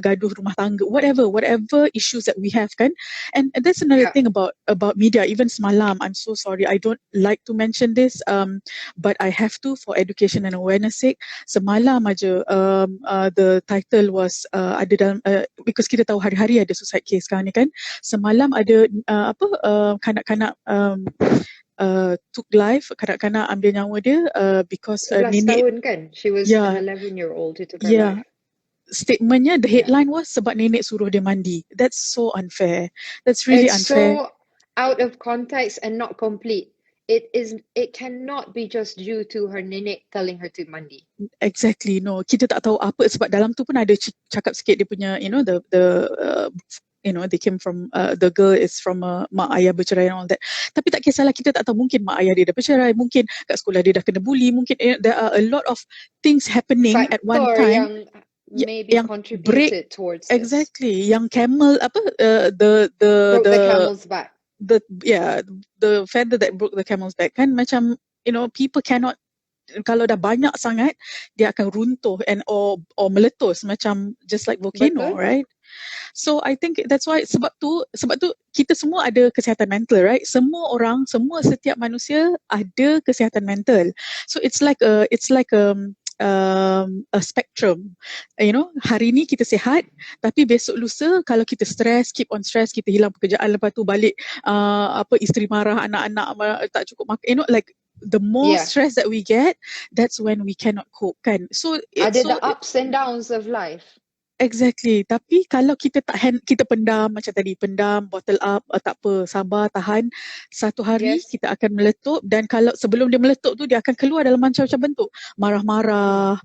gaduh rumah tangga, whatever issues that we have, kan. And that's another thing about media. Even semalam, I'm so sorry, I don't like to mention this, but I have to for education and awareness sake. Semalam aja, the title was ada dalam because kita tahu hari-hari ada suicide case sekarang ni, kan. Semalam ada kanak-kanak took life, kanak-kanak ambil nyawa dia because 11 tahun kan, she was an 11-year-old who took her life. statementnya, the Yeah. headline was sebab nenek suruh dia mandi. That's so unfair. That's really It's unfair. so out of context and not complete. It cannot be just due to her nenek telling her to mandi. Exactly, no. Kita tak tahu apa sebab dalam tu pun ada cakap sikit dia punya, they came from, the girl is from mak ayah bercerai and all that. Tapi tak kisahlah, kita tak tahu, mungkin mak ayah dia dah bercerai, mungkin kat sekolah dia dah kena bully, mungkin there are a lot of things happening at one Factor time yang maybe yang break. contributed towards this. Exactly, yang camel the Broke the camel's back. the feather that broke the camel's back kan, macam people cannot, kalau dah banyak sangat dia akan runtuh or meletus macam just like volcano. Betul. Right? So I think that's why, sebab tu kita semua ada kesihatan mental, right? Setiap manusia ada kesihatan mental. So it's like a spectrum. Hari ni kita sihat, tapi besok lusa kalau kita keep on stress, kita hilang pekerjaan, lepas tu balik isteri marah, anak-anak tak cukup makan, like the more stress that we get, that's when we cannot cope kan. So ada the ups and downs of life. Exactly. Tapi kalau kita kita pendam macam tadi, bottle up, tak apa, sabar, tahan, satu hari kita akan meletup, dan kalau sebelum dia meletup tu dia akan keluar dalam macam-macam bentuk. Marah-marah,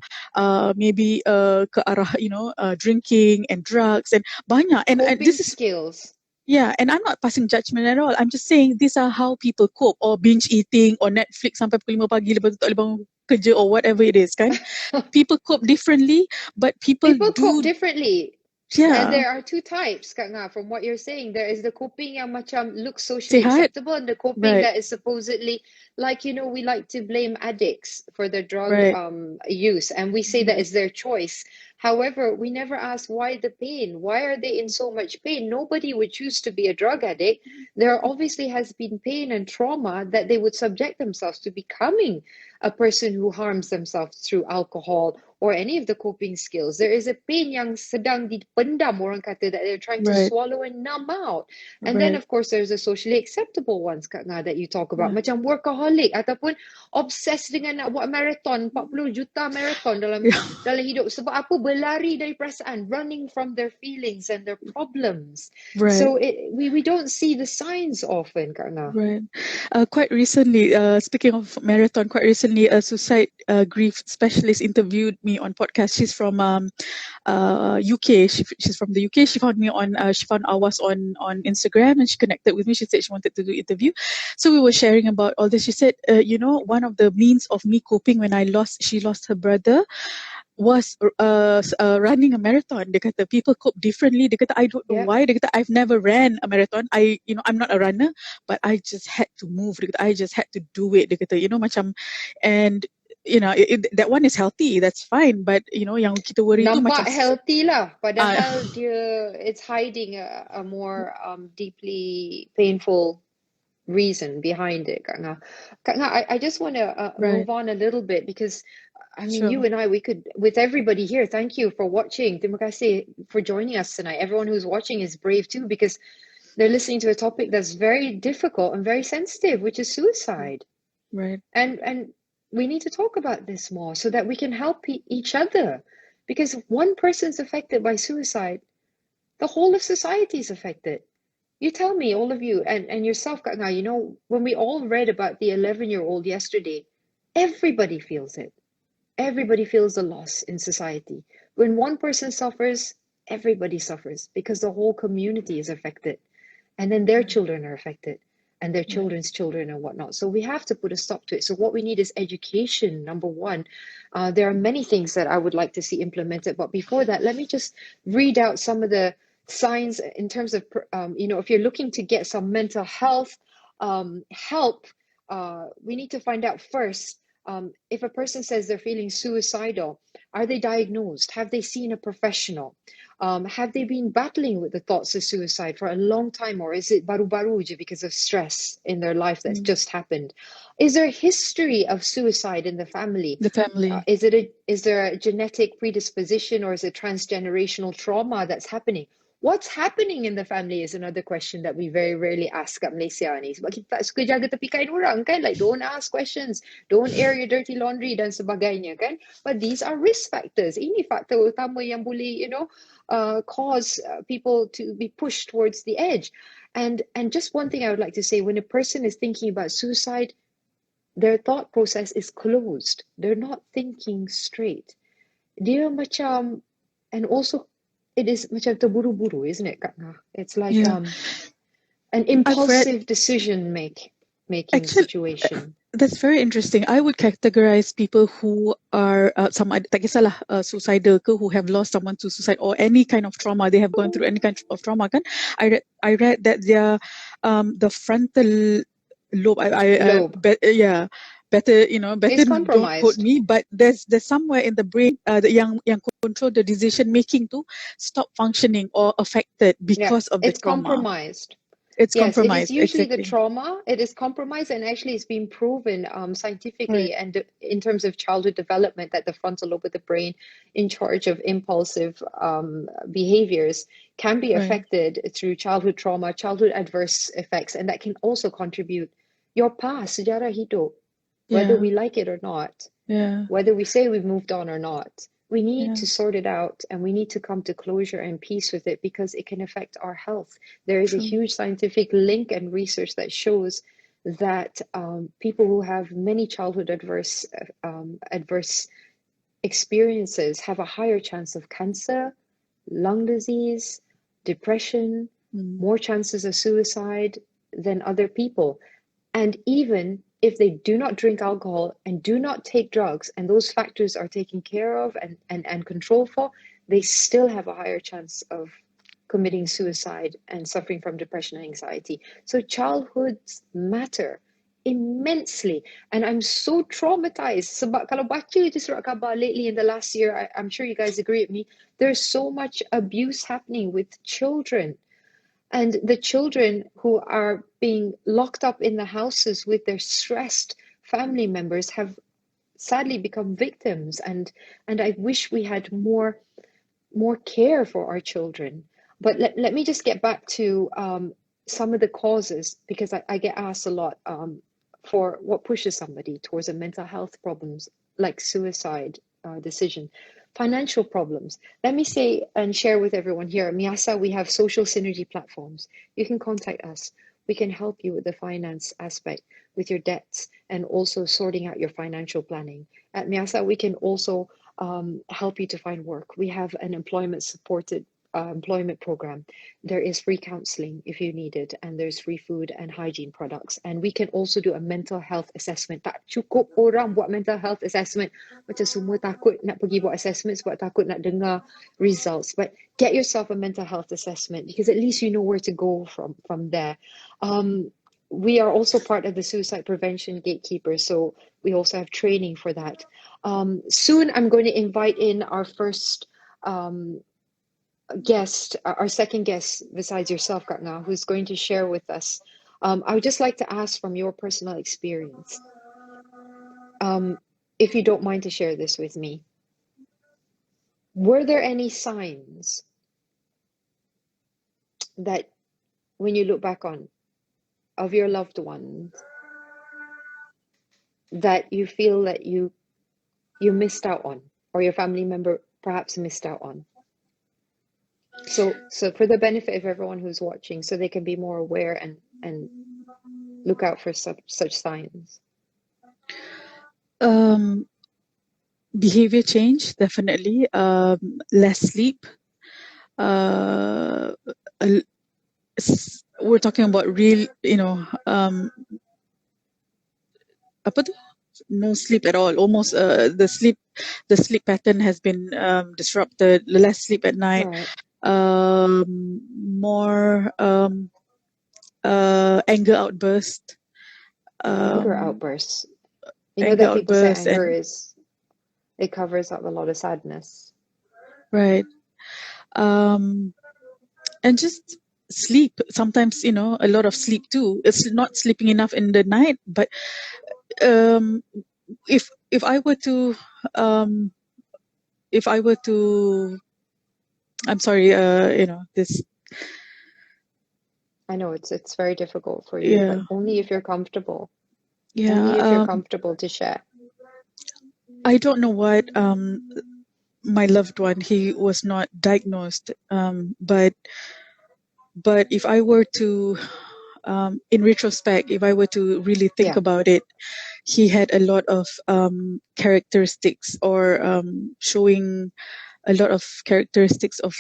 maybe ke arah drinking and drugs and banyak. And this is skills. Yeah, and I'm not passing judgment at all. I'm just saying these are how people cope, or binge eating, or Netflix sampai pukul 5 pagi lepas tu tak boleh bangun kerja, or whatever it is kan. People cope differently, but people cope differently. Yeah. And there are two types, Kak Nga, from what you're saying. There is the coping yang macam looks socially acceptable, and the coping that is supposedly, like, we like to blame addicts for their drug use, and we say that is their choice. However, we never ask why the pain. Why are they in so much pain? Nobody would choose to be a drug addict. There obviously has been pain and trauma that they would subject themselves to becoming a person who harms themselves through alcohol or any of the coping skills. There is a pain yang sedang dipendam, orang kata, that they're trying to swallow and numb out. And then, of course, there's the socially acceptable ones, Kak Nga, that you talk about. Macam workaholic ataupun obsessed dengan nak buat marathon, 40 juta marathon dalam hidup. Sebab apa? Berlari dari perasaan, running from their feelings and their problems. So we don't see the signs often, Kak Nga. Quite recently, speaking of marathon, a suicide grief specialist interviewed me on podcast. She's from UK. She's from the UK. She found me on she found AWAS on Instagram, and she connected with me. She said she wanted to do interview, so we were sharing about all this. She said, one of the means of me coping when she lost her brother was running a marathon. Dia kata people cope differently. Dia kata I don't know why. Dia kata I've never ran a marathon. I'm not a runner, but I just had to move. Dia kata I just had to do it. Dia kata macam, and that one is healthy, that's fine, but yang kita worry tu macam nampak healthy lah, padahal it's hiding a more deeply painful reason behind it, Kak Nga. Kak Nga, I just want to move on a little bit, because I mean, you and I, we could, with everybody here, thank you for watching. Terima kasih for joining us tonight. Everyone who's watching is brave too, because they're listening to a topic that's very difficult and very sensitive, which is suicide. And we need to talk about this more so that we can help each other, because if one person's affected by suicide, the whole of society is affected. You tell me, all of you, and yourself, Kak Nga, when we all read about the 11-year-old yesterday, everybody feels it. Everybody feels the loss in society. When one person suffers, everybody suffers, because the whole community is affected. And then their children are affected, and their children's children and whatnot. So we have to put a stop to it. So what we need is education, number one. There are many things that I would like to see implemented. But before that, let me just read out some of the signs in terms of, if you're looking to get some mental health help, we need to find out first, if a person says they're feeling suicidal, are they diagnosed? Have they seen a professional? Have they been battling with the thoughts of suicide for a long time, or is it baru-baru je because of stress in their life that's just happened? Is there a history of suicide in the family? Is there a genetic predisposition, or is it transgenerational trauma that's happening? What's happening in the family is another question that we very rarely ask kat Malaysia ni. Sebab kita tak suka jaga tepi kain orang kan. Like, don't ask questions. Don't air your dirty laundry dan sebagainya kan. But these are risk factors. Ini faktor utama yang boleh, cause people to be pushed towards the edge. And just one thing I would like to say, when a person is thinking about suicide, their thought process is closed. They're not thinking straight. Dia macam, and also it is macam terburu-buru, isn't it, Kak Ngah? It's like Yeah. an impulsive decision making Actually, situation. That's very interesting. I would categorize people who are tak kisahlah suicidal ke, who have lost someone to suicide or any kind of trauma, they have gone through any kind of trauma kan. I read that their the frontal lobe, Lobe. better It's don't quote compromised. me, but there's somewhere in the brain yang control the decision making to stop functioning or affected because of the It's trauma. compromised. It's Yes, it is compromised, usually the exactly. trauma. It is compromised, and actually, it's been proven scientifically and in terms of childhood development that the frontal lobe of the brain, in charge of impulsive behaviors, can be affected through childhood trauma, childhood adverse effects, and that can also contribute your past, sejarah hidup, whether we like it or not, whether we say we've moved on or not. We need to sort it out, and we need to come to closure and peace with it, because it can affect our health. There is a huge scientific link and research that shows that people who have many childhood adverse experiences have a higher chance of cancer, lung disease, depression, more chances of suicide than other people. And even if they do not drink alcohol and do not take drugs, and those factors are taken care of and controlled for, they still have a higher chance of committing suicide and suffering from depression and anxiety. So childhoods matter immensely. And I'm so traumatized. Sebab kalau baca je surat khabar lately in the last year, I'm sure you guys agree with me, there's so much abuse happening with children. And the children who are being locked up in the houses with their stressed family members have sadly become victims. And I wish we had more care for our children. But let me just get back to some of the causes, because I get asked a lot for what pushes somebody towards a mental health problems like suicide decision. Financial problems. Let me say and share with everyone here, at Miasa, we have social synergy platforms. You can contact us. We can help you with the finance aspect, with your debts, and also sorting out your financial planning. At Miasa, we can also help you to find work. We have an employment-supported employment program. There is free counseling if you need it, and there's free food and hygiene products. And we can also do a mental health assessment. Tak cukup orang buat mental health assessment. Macam semua takut nak pergi buat assessment sebab takut nak dengar results. But get yourself a mental health assessment, because at least you know where to go from there. We are also part of the suicide prevention gatekeepers, so we also have training for that. Soon I'm going to invite in our first guest, our second guest besides yourself, Katna, who's going to share with us. I would just like to ask from your personal experience, if you don't mind to share this with me. Were there any signs that when you look back on of your loved ones that you feel that you missed out on, or your family member perhaps missed out on? So for the benefit of everyone who's watching, so they can be more aware and look out for such signs. Behavior change, definitely. Less sleep. We're talking about real, no sleep at all. Almost the sleep pattern has been disrupted. Less sleep at night. Right. More anger outburst. Anger outbursts. You know anger that people say outbursts anger it covers up a lot of sadness. Right. And just sleep. Sometimes, a lot of sleep too. It's not sleeping enough in the night, but if I were to I'm sorry, this, I know it's very difficult for you, yeah, but only if you're comfortable. yeah. Only if you're comfortable to share. I don't know what, my loved one, he was not diagnosed, but if I were to, in retrospect, if I were to really think Yeah. about it, he had a lot of characteristics, or showing a lot of characteristics of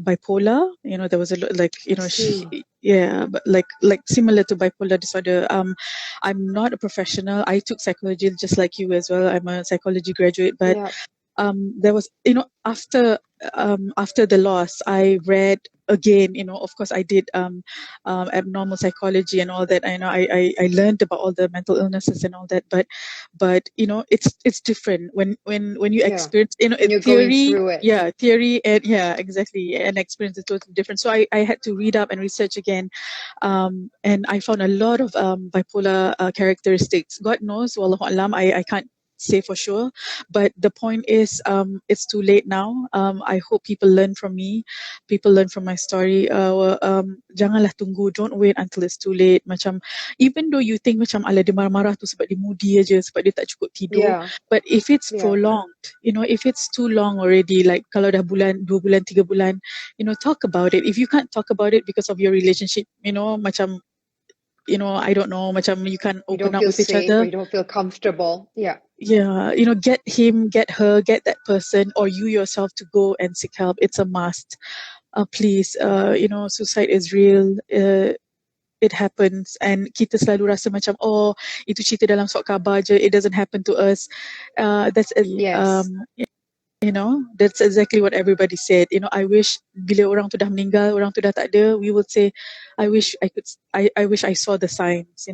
bipolar. There was a lot, like, I see. yeah, but like similar to bipolar disorder. I'm not a professional. I took psychology just like you as well. I'm a psychology graduate, but Yeah. there was, after the loss, I read again. Of course, I did abnormal psychology and all that. I learned about all the mental illnesses and all that, but it's different when you Yeah. experience, When you're going theory. through it. Yeah, theory, and yeah, exactly, and experience is totally different. So I had to read up and research again, and I found a lot of bipolar characteristics. God knows, wallahu alam, I can't say for sure, but the point is, it's too late now. I hope people learn from me, people learn from my story. Janganlah tunggu, don't wait until it's too late. Macam, even though you think macam ala dia marah-marah tu sebab dia moody aja, sebab dia tak cukup tidur, Yeah. but if it's Yeah. prolonged, if it's too long already, like kalau dah bulan, 2 bulan, 3 bulan, talk about it. If you can't talk about it because of your relationship, macam, I don't know, macam you can't You open don't up feel with each safe or other. you don't feel comfortable. Yeah. Yeah, get him, get her, get that person, or you yourself to go and seek help. It's a must. Please, suicide is real. It happens, and kita selalu rasa macam, oh, itu cerita dalam surat khabar je. It doesn't happen to us. Yes. That's exactly what everybody said. I wish bila orang tu dah meninggal, orang tu dah tak ada, we would say, I wish I could, I wish I saw the signs.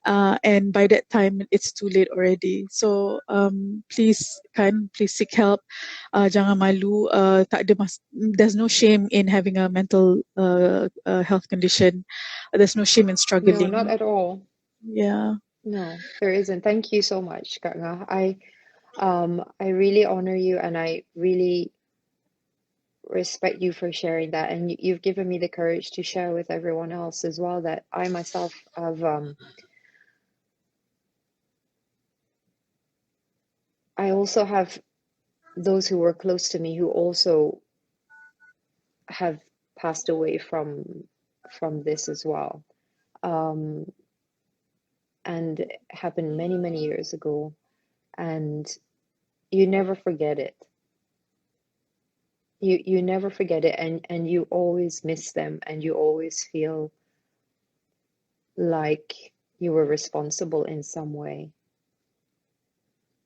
And by that time it's too late already. So please seek help. Jangan malu. Tak ada there's no shame in having a mental health condition. There's no shame in No, not struggling. at all. Yeah. No, there isn't. Thank you so much, Kak Nga. I really honor you and I really respect you for sharing that. And you've given me the courage to share with everyone else as well that I myself have I also have those who were close to me who also have passed away from this as well. And it happened many, many years ago. And you never forget it. You never forget it, and you always miss them, and you always feel like you were responsible in some way.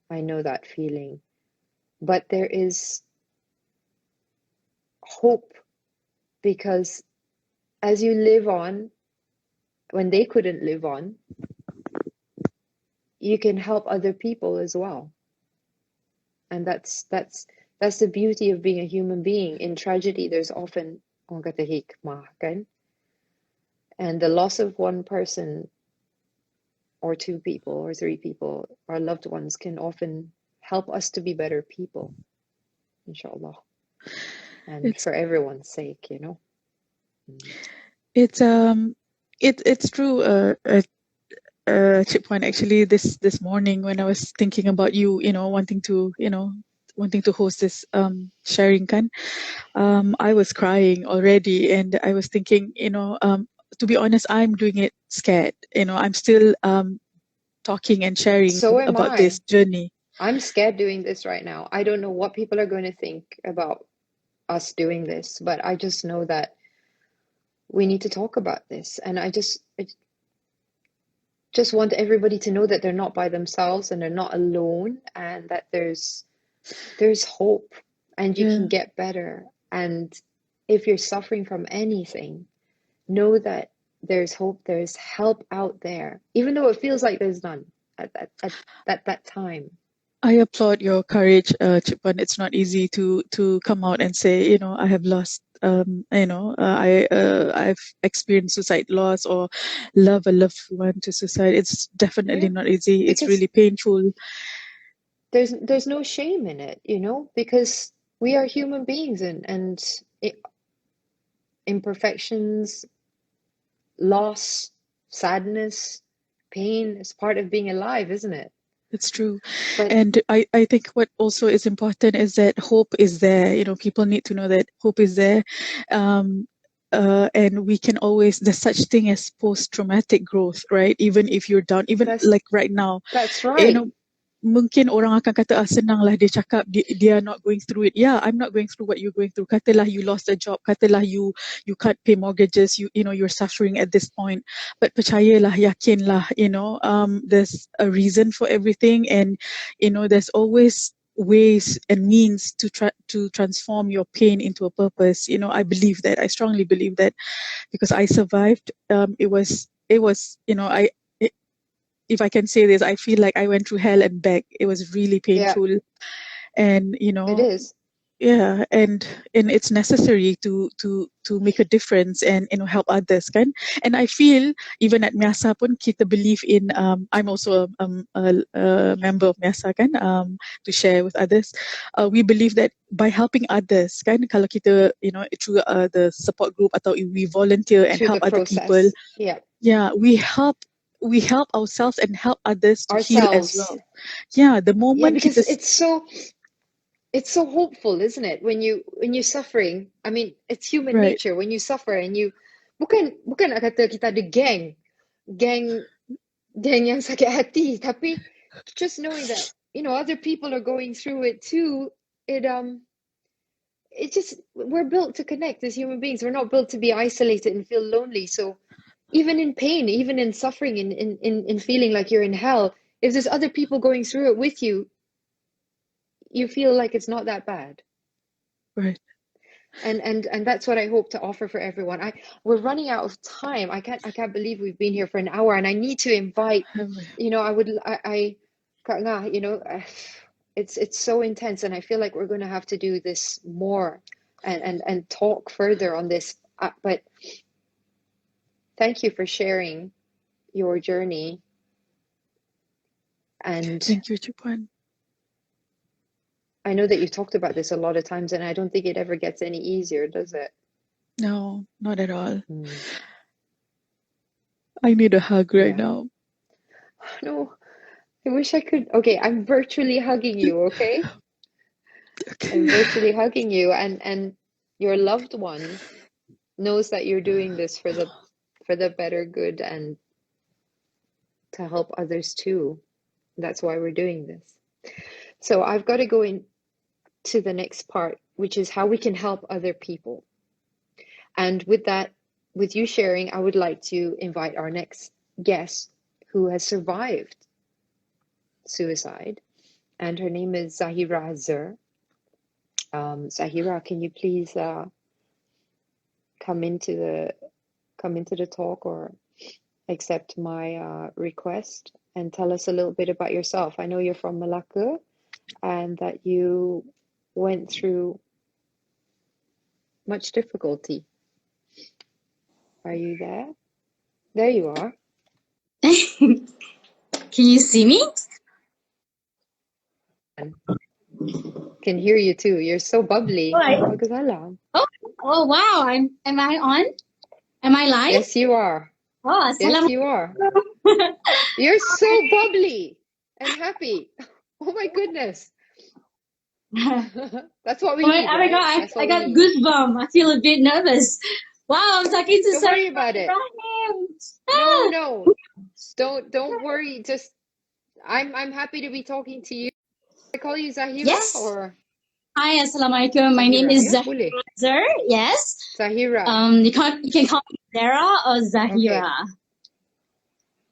I know that feeling. But there is hope because as you live on, when they couldn't live on, you can help other people as well. And that's the beauty of being a human being. In tragedy, there's often orang kata hikmah, kan? And the loss of one person or two people or three people, our loved ones, can often help us to be better people, inshallah. And It's for everyone's sake, it's it's true. Chip Point, actually, this morning when I was thinking about you, wanting to host this sharing kan, I was crying already, and I was thinking, to be honest, I'm doing it scared. I'm still talking and sharing So am about this I. journey. I'm scared doing this right now. I don't know what people are going to think about us doing this, but I just know that we need to talk about this. And I just want everybody to know that they're not by themselves and they're not alone and that there's hope and you can Yeah, get better. And if you're suffering from anything, know that there's hope, there's help out there, even though it feels like there's none at that time. I applaud your courage, Chip Point. It's not easy to come out and say, I have lost. I've experienced suicide loss, or love a loved one to suicide. It's definitely Yeah, not easy. It's because really painful. there's no shame in it, because we are human beings, and imperfections, loss, sadness, pain is part of being alive, isn't it? It's true. But And I think what also is important is that hope is there. You know, people need to know that hope is there. Um, and we can always, there's such thing as post-traumatic growth, right? Even if you're down, even that's like right now, that's you right. know, mungkin orang akan kata, senang lah dia cakap, dia not going through it. Yeah, I'm not going through what you're going through. Katalah you lost a job, katalah you can't pay mortgages, you know, you're suffering at this point. But percayalah, yakinlah, you know, there's a reason for everything, and you know, there's always ways and means to try to transform your pain into a purpose. You know, I believe that. I strongly believe that, because I survived. It was, you know, if I can say this, I feel like I went through hell and back. It was really Yeah, painful, and you it know, is. yeah, and it's necessary to make a difference and, you know, help others, kan? And I feel even at Miasa pun kita believe in. I'm also a member of Miasa, kan? To share with others, we believe that by helping others, kan? Kalau kita, you know, through the support group atau we volunteer and Through the help other people, process. Yeah, yeah, we help ourselves and help others to heal as ourselves. well. Yeah, the Yeah, moment because kita it's so hopeful, isn't it? When you're suffering, I mean, it's human right, nature. When you suffer and you bukan nak kata kita ada gang yang sakit hati, tapi just knowing that, other people are going through it too, it just, we're built to connect as human beings. We're not built to be isolated and feel lonely. So even in pain, even in suffering, in feeling like you're in hell, if there's other people going through it with you, you feel like it's not that bad. right. And that's what I hope to offer for everyone. We're running out of time. I can't believe we've been here for an hour, and I need to invite, I would I Kak Nga, it's so intense, and I feel like we're going to have to do this more, and talk further on this. But thank you for sharing your journey, and Thank you, Chupan. I know that you've talked about this a lot of times, and I don't think it ever gets any easier, does it? No, not at all. Mm. I need a hug right Yeah. now. No, I wish I could. Okay, I'm virtually hugging you, okay? I'm Okay. virtually hugging you, and your loved one knows that you're doing this for the better good and to help others too. That's why we're doing this. So I've got to go into the next part, which is how we can help other people. And with that, with you sharing, I would like to invite our next guest who has survived suicide, and her name is Zahira Azur. Zahira, can you please come into the talk, or accept my request, and tell us a little bit about yourself? I know you're from Malacca, and that you went through much difficulty. Are you there? There you are. Can you see me? Can hear you too. You're so bubbly. Right. Magasalam. Oh wow! Am I on? Am I live? Yes, you are. Oh, Yes, you are. You're so bubbly and happy. Oh my goodness. That's what we need, Oh my right? god! That's what I we got need. goosebumps. I feel a bit nervous. Wow! I'm talking to Don't Sarah worry about it. Ibrahim. No. Don't worry. Just I'm happy to be talking to you. I call you Zahira, Yes. or Hi, Assalamualaikum. My name Zahira? is Yeah, boleh. Zahira. Yes. Zahira. You can call me Zara or Zahira. Okay.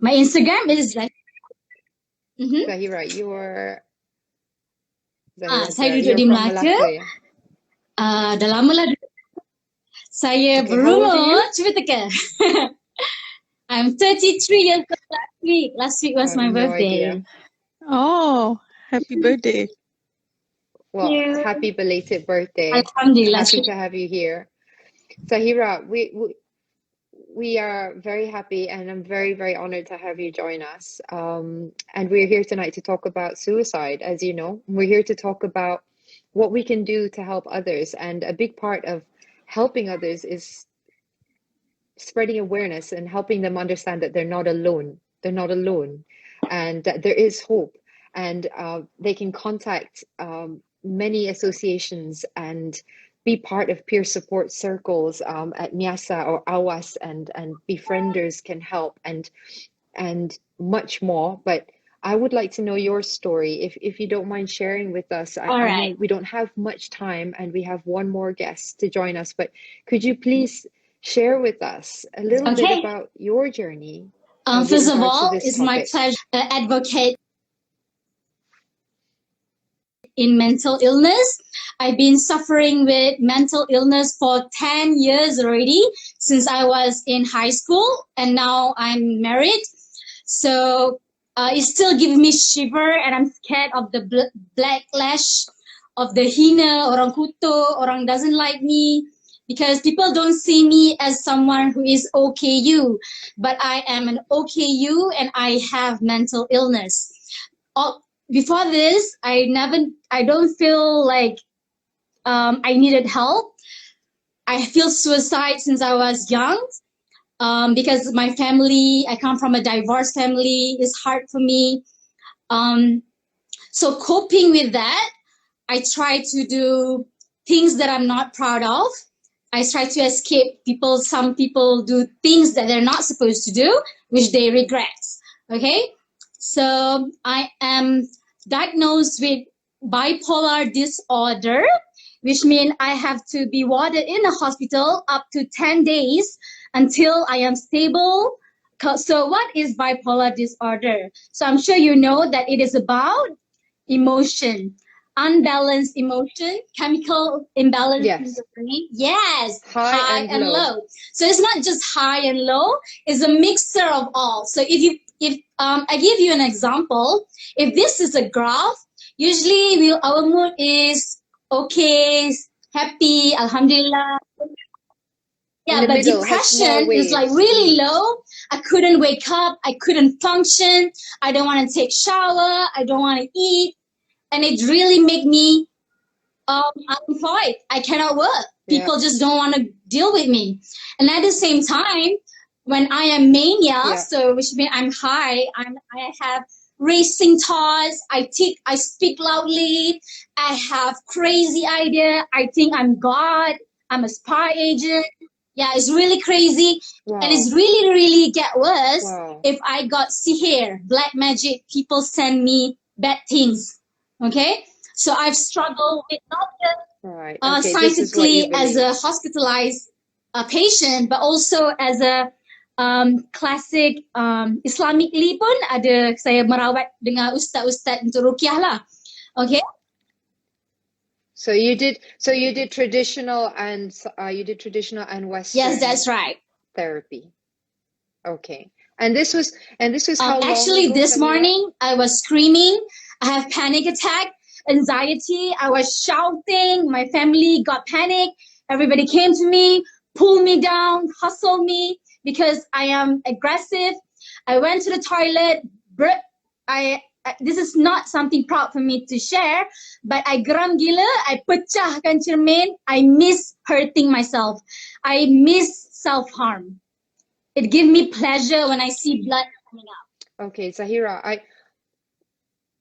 My Instagram is Zahira. Zahira, you're Zahira. Saya duduk You're di from Melaka. Malacca, yeah? Dah lama lah. Saya Okay, how old are you? berumur, cuba teka. I'm 33 years old last week. Last week was my No birthday. idea. Oh, happy birthday. Well, Thank you. happy belated birthday. Alhamdulillah. Happy to have you here. Zahira, we are very happy, and I'm very, very honored to have you join us. And we're here tonight to talk about suicide, as you know. We're here to talk about what we can do to help others. And a big part of helping others is spreading awareness and helping them understand that they're not alone. They're not alone, and that there is hope. And they can contact many associations and be part of peer support circles at MIASA or AWAS, and befrienders can help, and much more. But I would like to know your story, if you don't mind sharing with us. All I know right. we don't have much time and we have one more guest to join us, but could you please share with us a little bit Okay. about your journey with First of regards to all, this it's my topic? pleasure to advocate in mental illness. I've been suffering with mental illness for 10 years already, since I was in high school, and now I'm married. So it still gives me shiver, and I'm scared of the backlash of the hina, orang kutuk, orang doesn't like me, because people don't see me as someone who is OKU, but I am an OKU and I have mental illness. Before this, I don't feel like I needed help. I feel suicide since I was young, because my family, I come from a diverse family, it's hard for me. So coping with that, I try to do things that I'm not proud of. I try to escape people. Some people do things that they're not supposed to do, which they regret. Okay? So I am diagnosed with bipolar disorder, which means I have to be warded in a hospital up to 10 days until I am stable. So what is bipolar disorder? So I'm sure you know that it is about emotion, unbalanced emotion, chemical imbalance in Yes. the brain. Yes, High high and and low. low. So it's not just high and low; it's a mixture of all. So if I give you an example, if this is a graph, usually our mood is okay, happy, alhamdulillah. In Yeah, the but middle has small depression is like waves. really low. I couldn't wake up. I couldn't function. I don't want to take shower. I don't want to eat. And it really made me unemployed. I cannot work. Yeah. People just don't want to deal with me. And at the same time, when I am mania, Yeah. so which means I'm high, I have racing thoughts. I speak loudly. I have crazy idea. I think I'm God. I'm a spy agent. Yeah, it's really crazy. Wow. And it's really, really get worse Wow. if I got sihir, black magic. People send me bad things. Okay? So I've struggled with not just Right. Okay. This is what scientifically you as believe. a hospitalized patient, but also as a classic Islamically pun ada saya merawat dengan ustaz-ustaz untuk ruqyah lah. Okay? So you did traditional and Western Yes, that's right. therapy. Okay. And this was how long Actually, ago, this Samira? morning I was screaming. I have panic attack, anxiety. I was shouting. My family got panic. Everybody came to me, pulled me down, hustled me because I am aggressive. I went to the toilet. This is not something proud for me to share, but I geram gila. I pecahkan cermin. I miss hurting myself. I miss self-harm. It gives me pleasure when I see blood coming out. Okay, Zahira,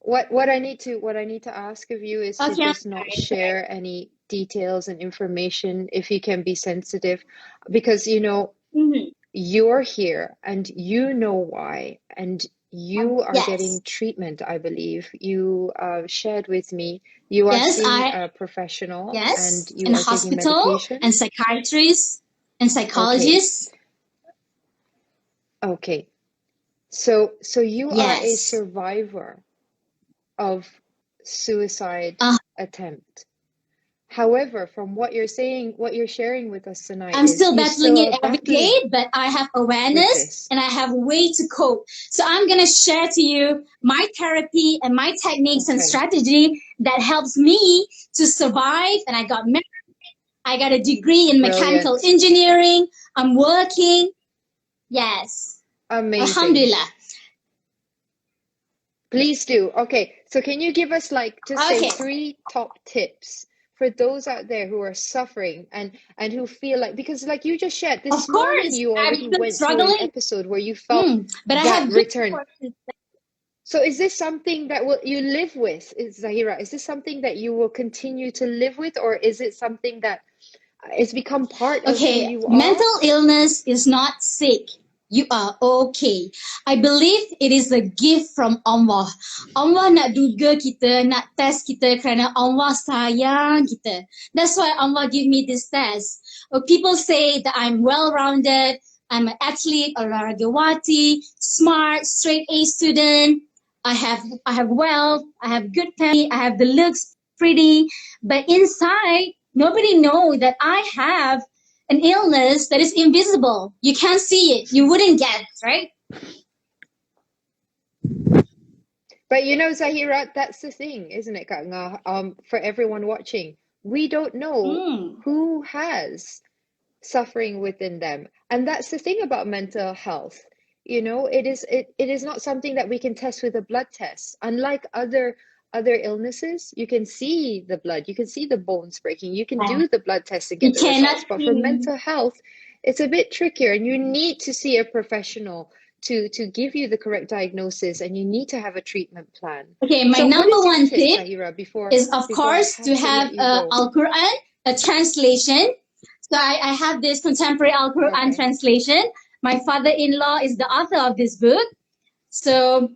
what I need to ask of you is to Okay, just not share any details and information if you can be sensitive, because you're here and you know why, and you are yes. getting treatment. I believe you shared with me you are Yes, seeing a professional, yes, and you in are taking hospital medication. and psychiatrists and psychologists. Okay. So you are a Yes. survivor of suicide Uh, attempt. However, from what you're saying, what you're sharing with us tonight I'm is still you battling still it are every day, battling but I have with awareness this. and I have a way to cope. So I'm going to share to you my therapy and my techniques and Okay. strategy that helps me to survive. And I got married. I got a degree in mechanical Brilliant. engineering. I'm working. Yes. Amazing. Alhamdulillah. Please do. Okay, so can you give us like just say Okay. 3 top tips for those out there who are suffering and who feel like, because like you just shared Of this morning, course, you I'm already still went through an struggling. episode where you felt But I that have good return. resources. So is this something that will you live with, Zahira? Is this something that you will continue to live with, or is it something that it's become part of who Okay, you are? mental illness is not sick. You are okay. I believe it is a gift from Allah. Allah nak duga kita, nak test kita kerana Allah sayang kita. That's why Allah give me this test. People say that I'm well-rounded, I'm an athlete, a olahragawati, smart, straight A student. I have wealth, I have good family, I have the looks, pretty, but inside nobody know that I have an illness that is invisible. You can't see it. You wouldn't get it, right? But you know, Zahira, that's the thing, isn't it, Kak Nga? For everyone watching, we don't know who has suffering within them. And that's the thing about mental health. You know, it is not something that we can test with a blood test. Unlike other illnesses, you can see the blood, you can see the bones breaking, you can do the blood test to You get the cannot results. But for see. mental health, it's a bit trickier, and you need to see a professional to give you the correct diagnosis, and you need to have a treatment plan. Okay, my So what number is your one tip, tip Zahira, is, of before I course, have to to have let you go? Al-Quran, a translation. So I have this contemporary Al-Quran Okay. translation. My father-in-law is the author of this book. So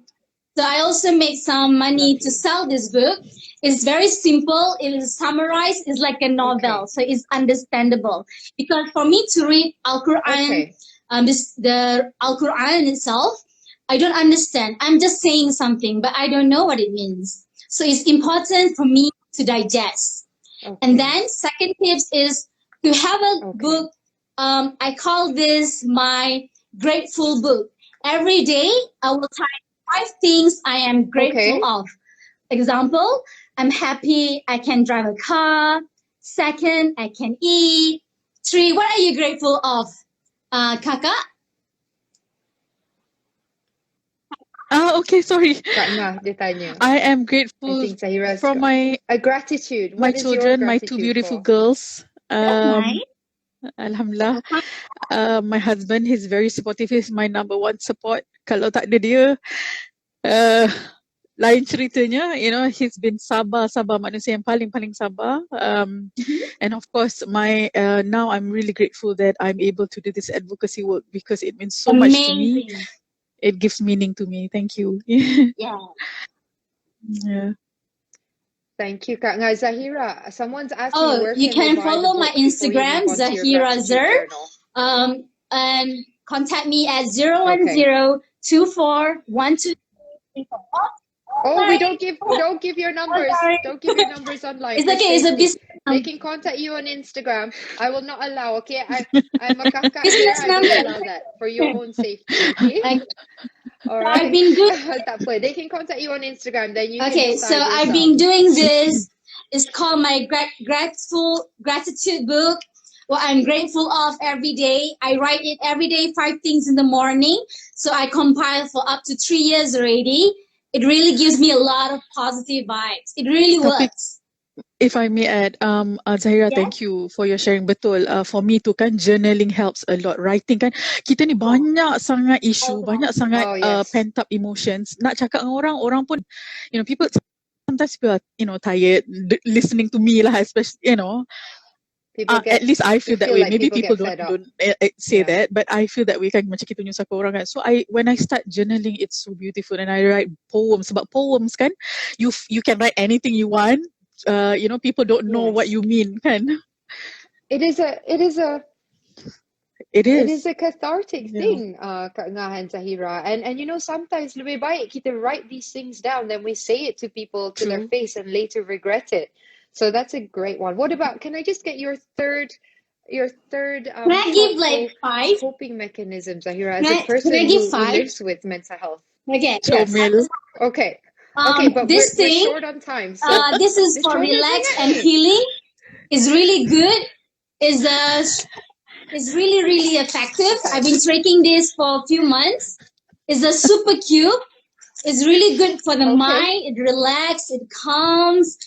I also make some money to Lovely. sell this book. It's very simple. It is summarized. It's like a novel, Okay. so it's understandable. Because for me to read Al-Quran, Okay. the Al-Quran itself, I don't understand. I'm just saying something, but I don't know what it means. So it's important for me to digest. Okay. And then second tips is to have a Okay. book. I call this my grateful book. Every day I will type 5 things I am grateful Okay. of. Example, I'm happy I can drive a car. Second, I can eat. 3, what are you grateful of, Kakak? Okay, sorry. Kak Ngah, dia tanya. I am I grateful think Zahira's for got a gratitude. my What is your children, my 2 gratitude beautiful for? girls. That's nice. Alhamdulillah. My husband, he's very supportive. He's my number one support. Kalau tak ada dia, uh, lain ceritanya. You know, he's been sabar manusia yang paling sabar. And of course, now I'm really grateful that I'm able to do this advocacy work because it means so much to me. Amazing. It gives meaning to me. Thank you. Yeah. Yeah. Thank you, Kak Ngah. Zahira, someone's asking where You can they can buy the follow my book before you Instagram, move on to your Zahira gratitude Zer, journal. and contact me at Okay. 010-2412. Oh, we don't give your numbers. sorry. Don't give your numbers online It's for okay. It's a safety. business They can contact you on Instagram. I will not allow, okay? I'm a kakak here. business I don't number. allow that for your own safety, okay? Okay. All I've right. been doing. Tak apa. They can contact you on Instagram. Then you can Okay, so decide I've yourself. been doing this. It's called my gratitude book. What I'm grateful of every day. I write it every day, 5 things in the morning. So I compile for up to 3 years already. It really gives me a lot of positive vibes. It really Tapi works. if I may add, Zahira, Yeah. thank you for your sharing. Betul, for me too kan, journaling helps a lot. Writing kan, kita ni banyak sangat isu, banyak sangat Oh, yes. pent up emotions. Nak cakap dengan orang pun, people sometimes people are, tired listening to me lah, especially, People at least I feel that way. like Maybe people people get fed up. don't say Yeah. that, but I feel that way kan, macam kita nyusah ke orang kan. So when I start journaling, it's so beautiful, and I write poems. Sebab poems kan, you can write anything you want. People don't know what Yes. you mean kan. It is a cathartic Yeah. thing, Kak Ngah and Zahira. And sometimes lebih baik kita write these things down than we say it to people to their True. face and later regret it. So that's a great one. What about, can I just get your third Can I give like 5? coping mechanism, Zahira, as Can a person I give who 5? lives with mental health? Okay. Yes. Comel. Okay. Okay, but This we're thing, short on time. So this is for comel relax sangat and ni. healing. It's really good. It's really, really effective. I've been taking this for a few months. It's a super cube. It's really good for the Okay. mind. It relaxes, it calms,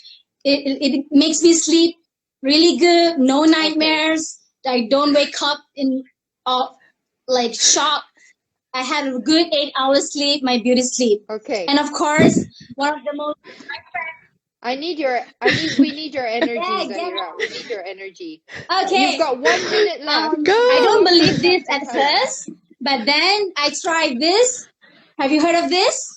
it makes me sleep really good. No nightmares. I don't wake up in like shock. I had a good 8 hours sleep, my beauty sleep. Okay. And of course, one of the most we need your energy, yeah, Zahira. We need your energy. okay. You've got 1 minute left. Go. I don't 1 believe minute this left at to tell us. first, but then I tried this. Have you heard of this?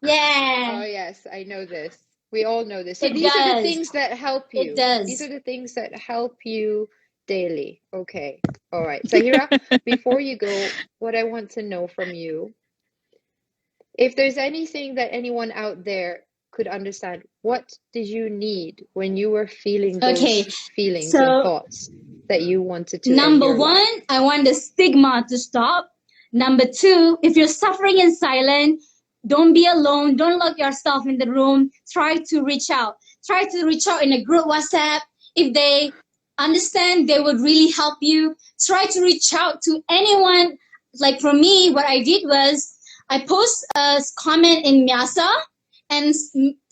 Yeah, Oh yes, I know this. We all know this. So it these are the does. things that help It you. does. These are the things that help you daily. Okay. All right. Zahira, before you go, what I want to know from you, if there's anything that anyone out there could understand, what did you need when you were feeling those Okay, feelings and so thoughts that you wanted to end number your one, life? I want the stigma to stop. Number two, if you're suffering in silence, don't be alone. Don't lock yourself in the room. Try to reach out. Try to reach out in a group WhatsApp. If they understand, they would really help you. Try to reach out to anyone. Like for me, what I did was I post a comment in Miasa, and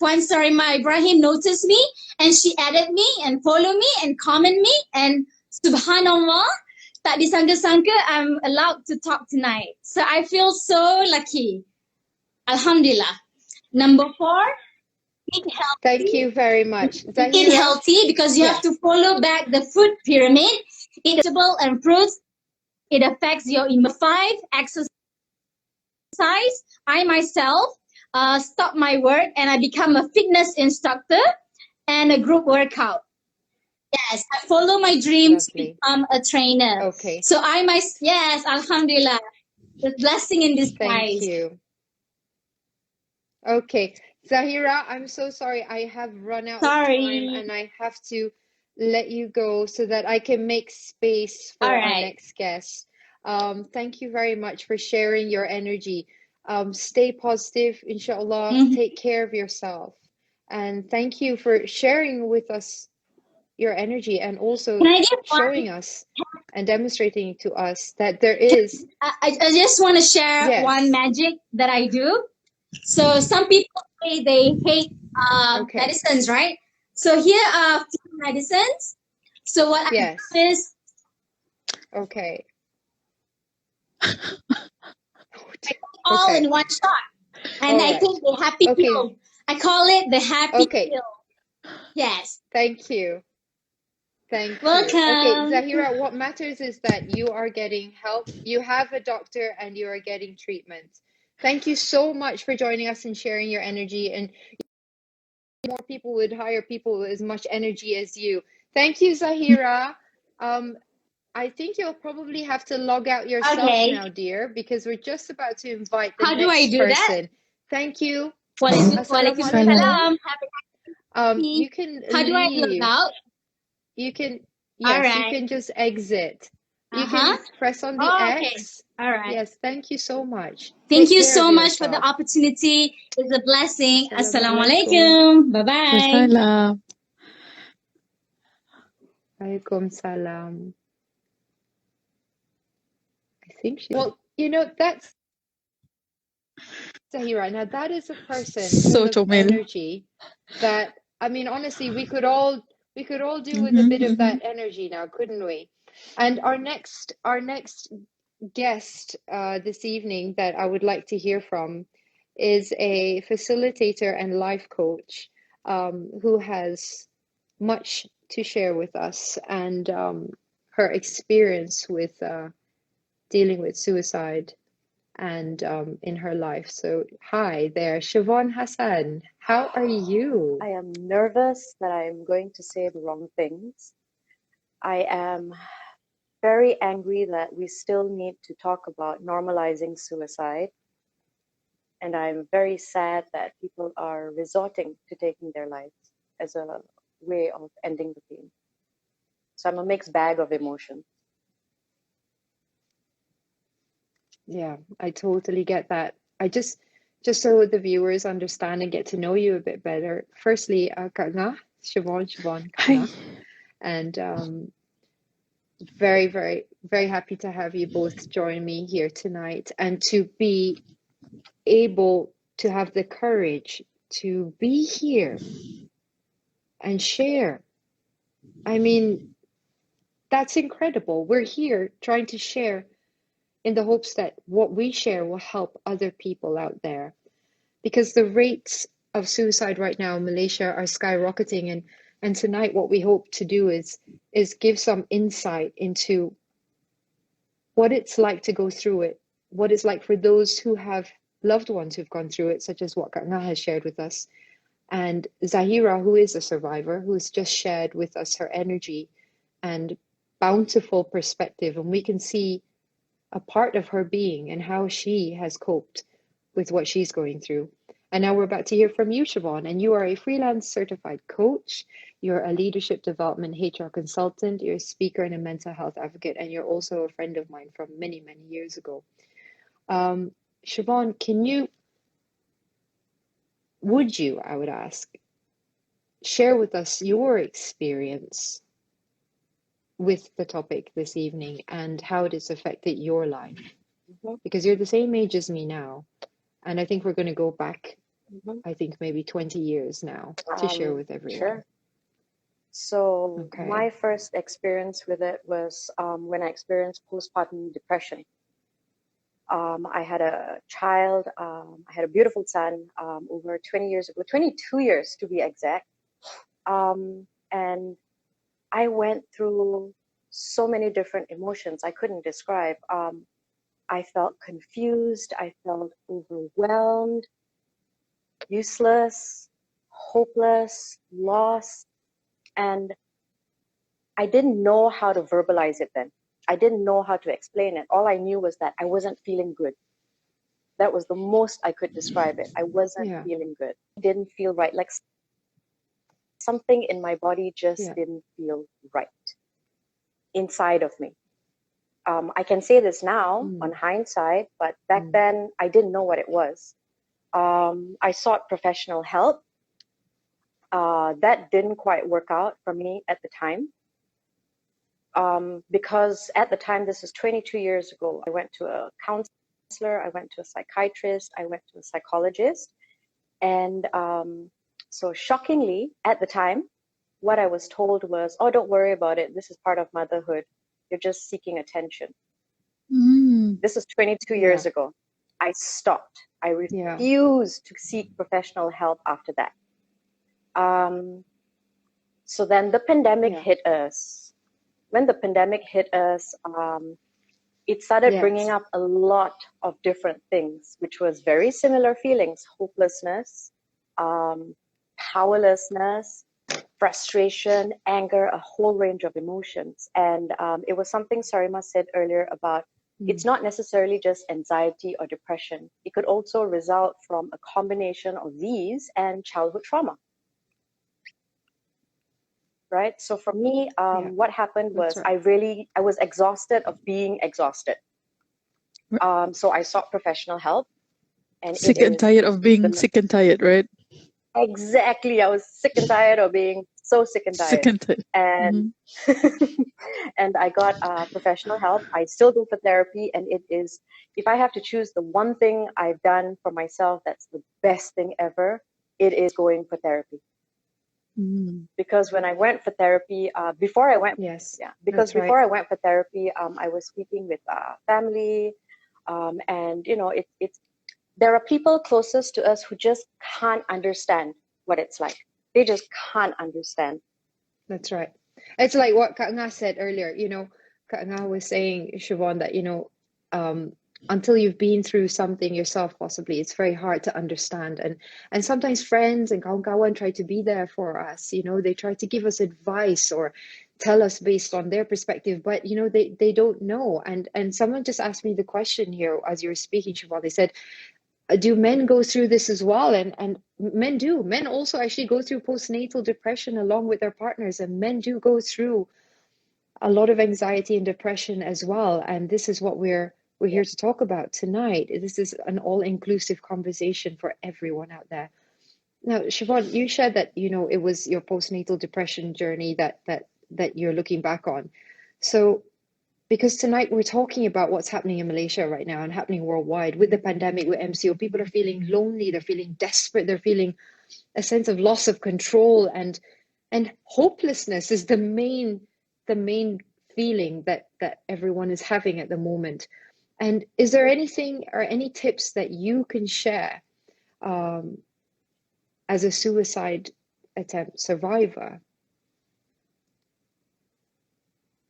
Puan Sarima Ibrahim noticed me, and she added me and followed me and comment me, and subhanallah, tak disangka-sangka I'm allowed to talk tonight. So I feel so lucky. Alhamdulillah. Number four, eat healthy. Thank you very much. Eat Zahira? healthy because you have Yes. to follow back the food pyramid. Eat vegetable and fruits. It affects your immune. 5, exercise. I myself stopped my work and I become a fitness instructor and a group workout. Yes, I follow my dreams to Lovely. become a trainer. Okay. So yes, Alhamdulillah, the blessing in Thank disguise. you. Okay. Zahira, I'm so sorry. I have run out of time Sorry. and I have to let you go so that I can make space for All our right. next guest. Thank you very much for sharing your energy. Stay positive, inshallah. Mhm. Take care of yourself. And thank you for sharing with us your energy and also Can I give one? showing us and demonstrating to us that there is, I just want to share yes. one magic that I do. So some people say they hate Okay. medicines, right? So here are a few medicines. So what Yes. I do is Okay. all Okay. in one shot, and All I right. take the happy Okay. pill. I call it the happy Okay. pill. Yes. Thank you. Thank you. Okay, Welcome. Zahira, what matters is that you are getting help. You have a doctor and you are getting treatment. Thank you so much for joining us and sharing your energy. And more people would hire people with as much energy as you. Thank you, Zahira. I think you'll probably have to log out yourself Okay. now, dear, because we're just about to invite the How do I next do that? person. Thank you. Walaikum Assalamu salam. alaikum. You can How do I log leave. out? You can, All yes, you right. can just exit. You Uh-huh. can press on the Oh, okay. X. All right. Yes, thank you so much. Thank Take you care of so much for the yourself. opportunity. It's a blessing. Assalamu alaikum. Assalamualaikum. Bye-bye. Wassalam. Alaikum salam. I think she. Well, that's Zahira. Now that is a person So full of comel. energy that, I mean, honestly, we could all do with a bit of that energy now, couldn't we? And our next guest this evening that I would like to hear from is a facilitator and life coach who has much to share with us and her experience with dealing with suicide and in her life. So, hi there, Siobhan Hassan. How are you? I am nervous that I'm going to say the wrong things. I am very angry that we still need to talk about normalizing suicide. And I'm very sad that people are resorting to taking their lives as a way of ending the pain. So I'm a mixed bag of emotions. Yeah, I totally get that. I just so the viewers understand and get to know you a bit better. Firstly, Kak Ngah, Siobhan Kak Hi. Ngah, and very, very, very happy to have you both join me here tonight and to be able to have the courage to be here and share. I mean, that's incredible. We're here trying to share in the hopes that what we share will help other people out there. Because the rates of suicide right now in Malaysia are skyrocketing, and tonight what we hope to do is give some insight into what it's like to go through it, what it's like for those who have loved ones who've gone through it, such as what Kak Nga has shared with us, and Zahira, who is a survivor, who has just shared with us her energy and bountiful perspective, and we can see a part of her being and how she has coped with what she's going through. And now we're about to hear from you, Siobhan, and you are a freelance certified coach, you're a leadership development HR consultant, you're a speaker and a mental health advocate, and you're also a friend of mine from many, many years ago. Siobhan, would you, I would ask, share with us your experience with the topic this evening and how it has affected your life? Because you're the same age as me now, and I think we're going to go back, I think maybe 20 years now to share with everyone. Sure. So Okay. my first experience with it was when I experienced postpartum depression. I had a child, I had a beautiful son over 20 years ago, 22 years to be exact. And I went through so many different emotions I couldn't describe. I felt confused, I felt overwhelmed, useless, hopeless, lost, and I didn't know how to verbalize it then. I didn't know how to explain it. All I knew was that I wasn't feeling good. That was the most I could describe it. I wasn't feeling good. It didn't feel right. Like something in my body just didn't feel right inside of me. I can say this now on hindsight, but back then I didn't know what it was. I sought professional help. That didn't quite work out for me at the time. Because at the time, this is 22 years ago, I went to a counselor, I went to a psychiatrist, I went to a psychologist. And so shockingly, at the time, what I was told was, oh, don't worry about it. This is part of motherhood. You're just seeking attention. This is 22 years ago. I stopped. I refused to seek professional help after that. So then the pandemic hit us. When the pandemic hit us, it started bringing up a lot of different things, which was very similar feelings: hopelessness, powerlessness, frustration, anger, a whole range of emotions. And it was something Sarima said earlier about it's not necessarily just anxiety or depression. It could also result from a combination of these and childhood trauma. Right? So for me, what happened was I was exhausted of being exhausted. So I sought professional help. And sick and tired of being sick and tired, right? Exactly. I was sick and tired of being so sick and tired. Sick and tired. And and I got professional help. I still go for therapy, and it is, if I have to choose the one thing I've done for myself that's the best thing ever, it is going for therapy. Because when I went for therapy, before I went for therapy, I was speaking with family, and you know, there are people closest to us who just can't understand what it's like. They just can't understand. That's right. It's like what Kak Nga said earlier. You know, Kak Nga was saying, Siobhan, that until you've been through something yourself, possibly, it's very hard to understand. And sometimes friends and kawan-kawan try to be there for us. You know, they try to give us advice or tell us based on their perspective, but you know, they don't know. And someone just asked me the question here as you were speaking, Siobhan. They said, do men go through this as well? And men do. Men also actually go through postnatal depression along with their partners, and men do go through a lot of anxiety and depression as well. And this is what we're here to talk about tonight. This is an all-inclusive conversation for everyone out there. Now, Siobhan, you shared that, you know, it was your postnatal depression journey that you're looking back on. So because tonight we're talking about what's happening in Malaysia right now and happening worldwide with the pandemic, with MCO. People are feeling lonely, they're feeling desperate, they're feeling a sense of loss of control, and hopelessness is the main feeling that everyone is having at the moment. And is there anything or any tips that you can share as a suicide attempt survivor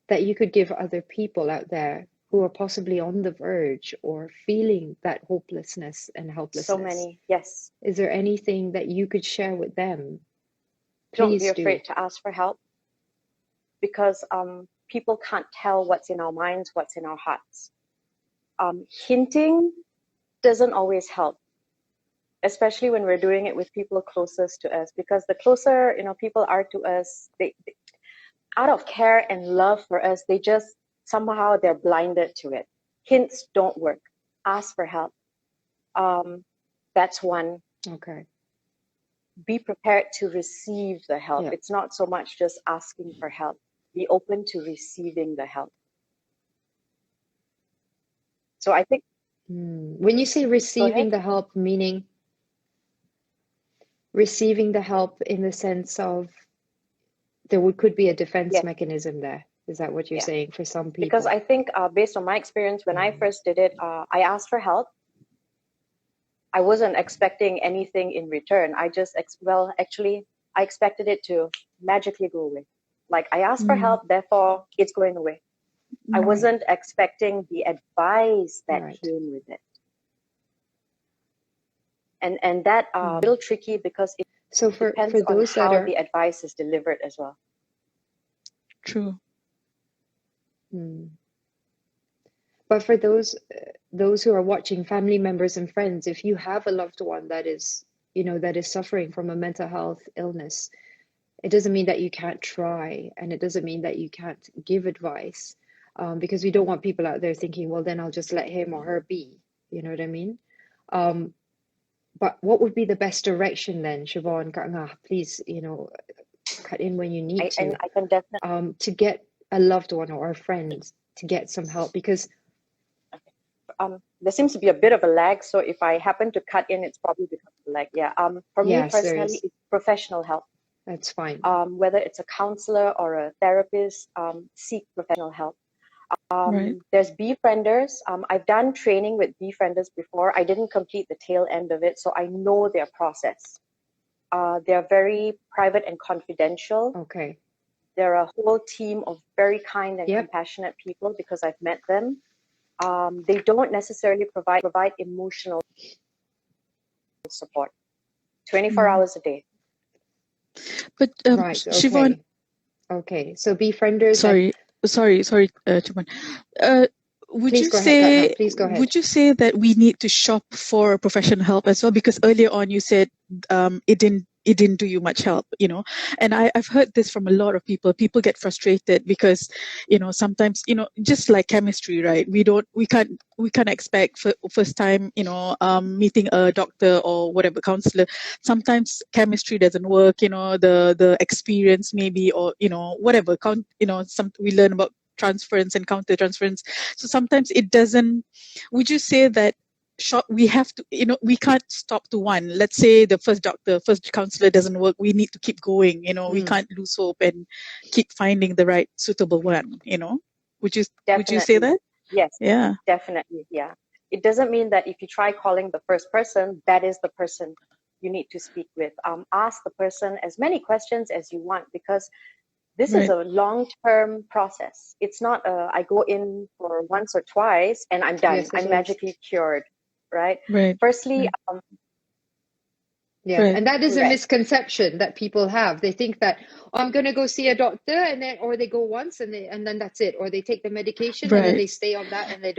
that you could give other people out there who are possibly on the verge or feeling that hopelessness and helplessness? So many, yes. Is there anything that you could share with them? Don't Please be do. afraid to ask for help, because people can't tell what's in our minds, what's in our hearts. Hinting doesn't always help, especially when we're doing it with people closest to us, because the closer people are to us, they out of care and love for us, they just somehow they're blinded to it. Hints don't work. Ask for help. That's one. Okay. Be prepared to receive the help. Yeah. It's not so much just asking for help. Be open to receiving the help. So I think When you say receiving the help, meaning receiving the help in the sense of there could be a defense mechanism there. Is that what you're saying for some people? Because I think based on my experience, when I first did it, I asked for help. I wasn't expecting anything in return. I just, actually, I expected it to magically go away. Like, I asked for help, therefore it's going away. I wasn't expecting the advice that came with it. And that a little tricky, because it depends on how the advice is delivered as well. True. But for those who are watching, family members and friends, if you have a loved one that is suffering from a mental health illness, it doesn't mean that you can't try, and it doesn't mean that you can't give advice, because we don't want people out there thinking, well, then I'll just let him or her be. You know what I mean? But what would be the best direction then, Siobhan? Please, cut in when you need to. And I can definitely to get a loved one or a friend to get some help, because there seems to be a bit of a lag. So if I happen to cut in, it's probably because of the lag. Yeah. For me personally, it's professional help. That's fine. Whether it's a counselor or a therapist, seek professional help. There's befrienders. I've done training with befrienders before. I didn't complete the tail end of it, so I know their process. They're very private and confidential. Okay. They're a whole team of very kind and compassionate people, because I've met them. They don't necessarily provide emotional support 24 hours a day. But Siobhan, okay. So befrienders. Sorry, Siobhan. Would Please you go say ahead. Please go ahead. Would you say that we need to shop for professional help as well? Because earlier on you said it didn't do you much help, and I've heard this from a lot of people. People get frustrated because sometimes just like chemistry, right? We can't expect for first time meeting a doctor or whatever counselor. Sometimes chemistry doesn't work, the experience maybe, or whatever we learn about transference and counter transference. So sometimes it doesn't. Would you say that we have to, we can't stop to one? Let's say the first counselor doesn't work, we need to keep going. We can't lose hope and keep finding the right suitable one. Would you say that? Yes. Yeah. Definitely. Yeah. It doesn't mean that if you try calling the first person, that is the person you need to speak with. Ask the person as many questions as you want, because this is a long-term process. It's not I go in for once or twice and I'm done. I'm magically cured, right? Firstly, and that is a misconception that people have. They think that I'm going to go see a doctor, and then, or they go once and then that's it, or they take the medication and then they stay on that and they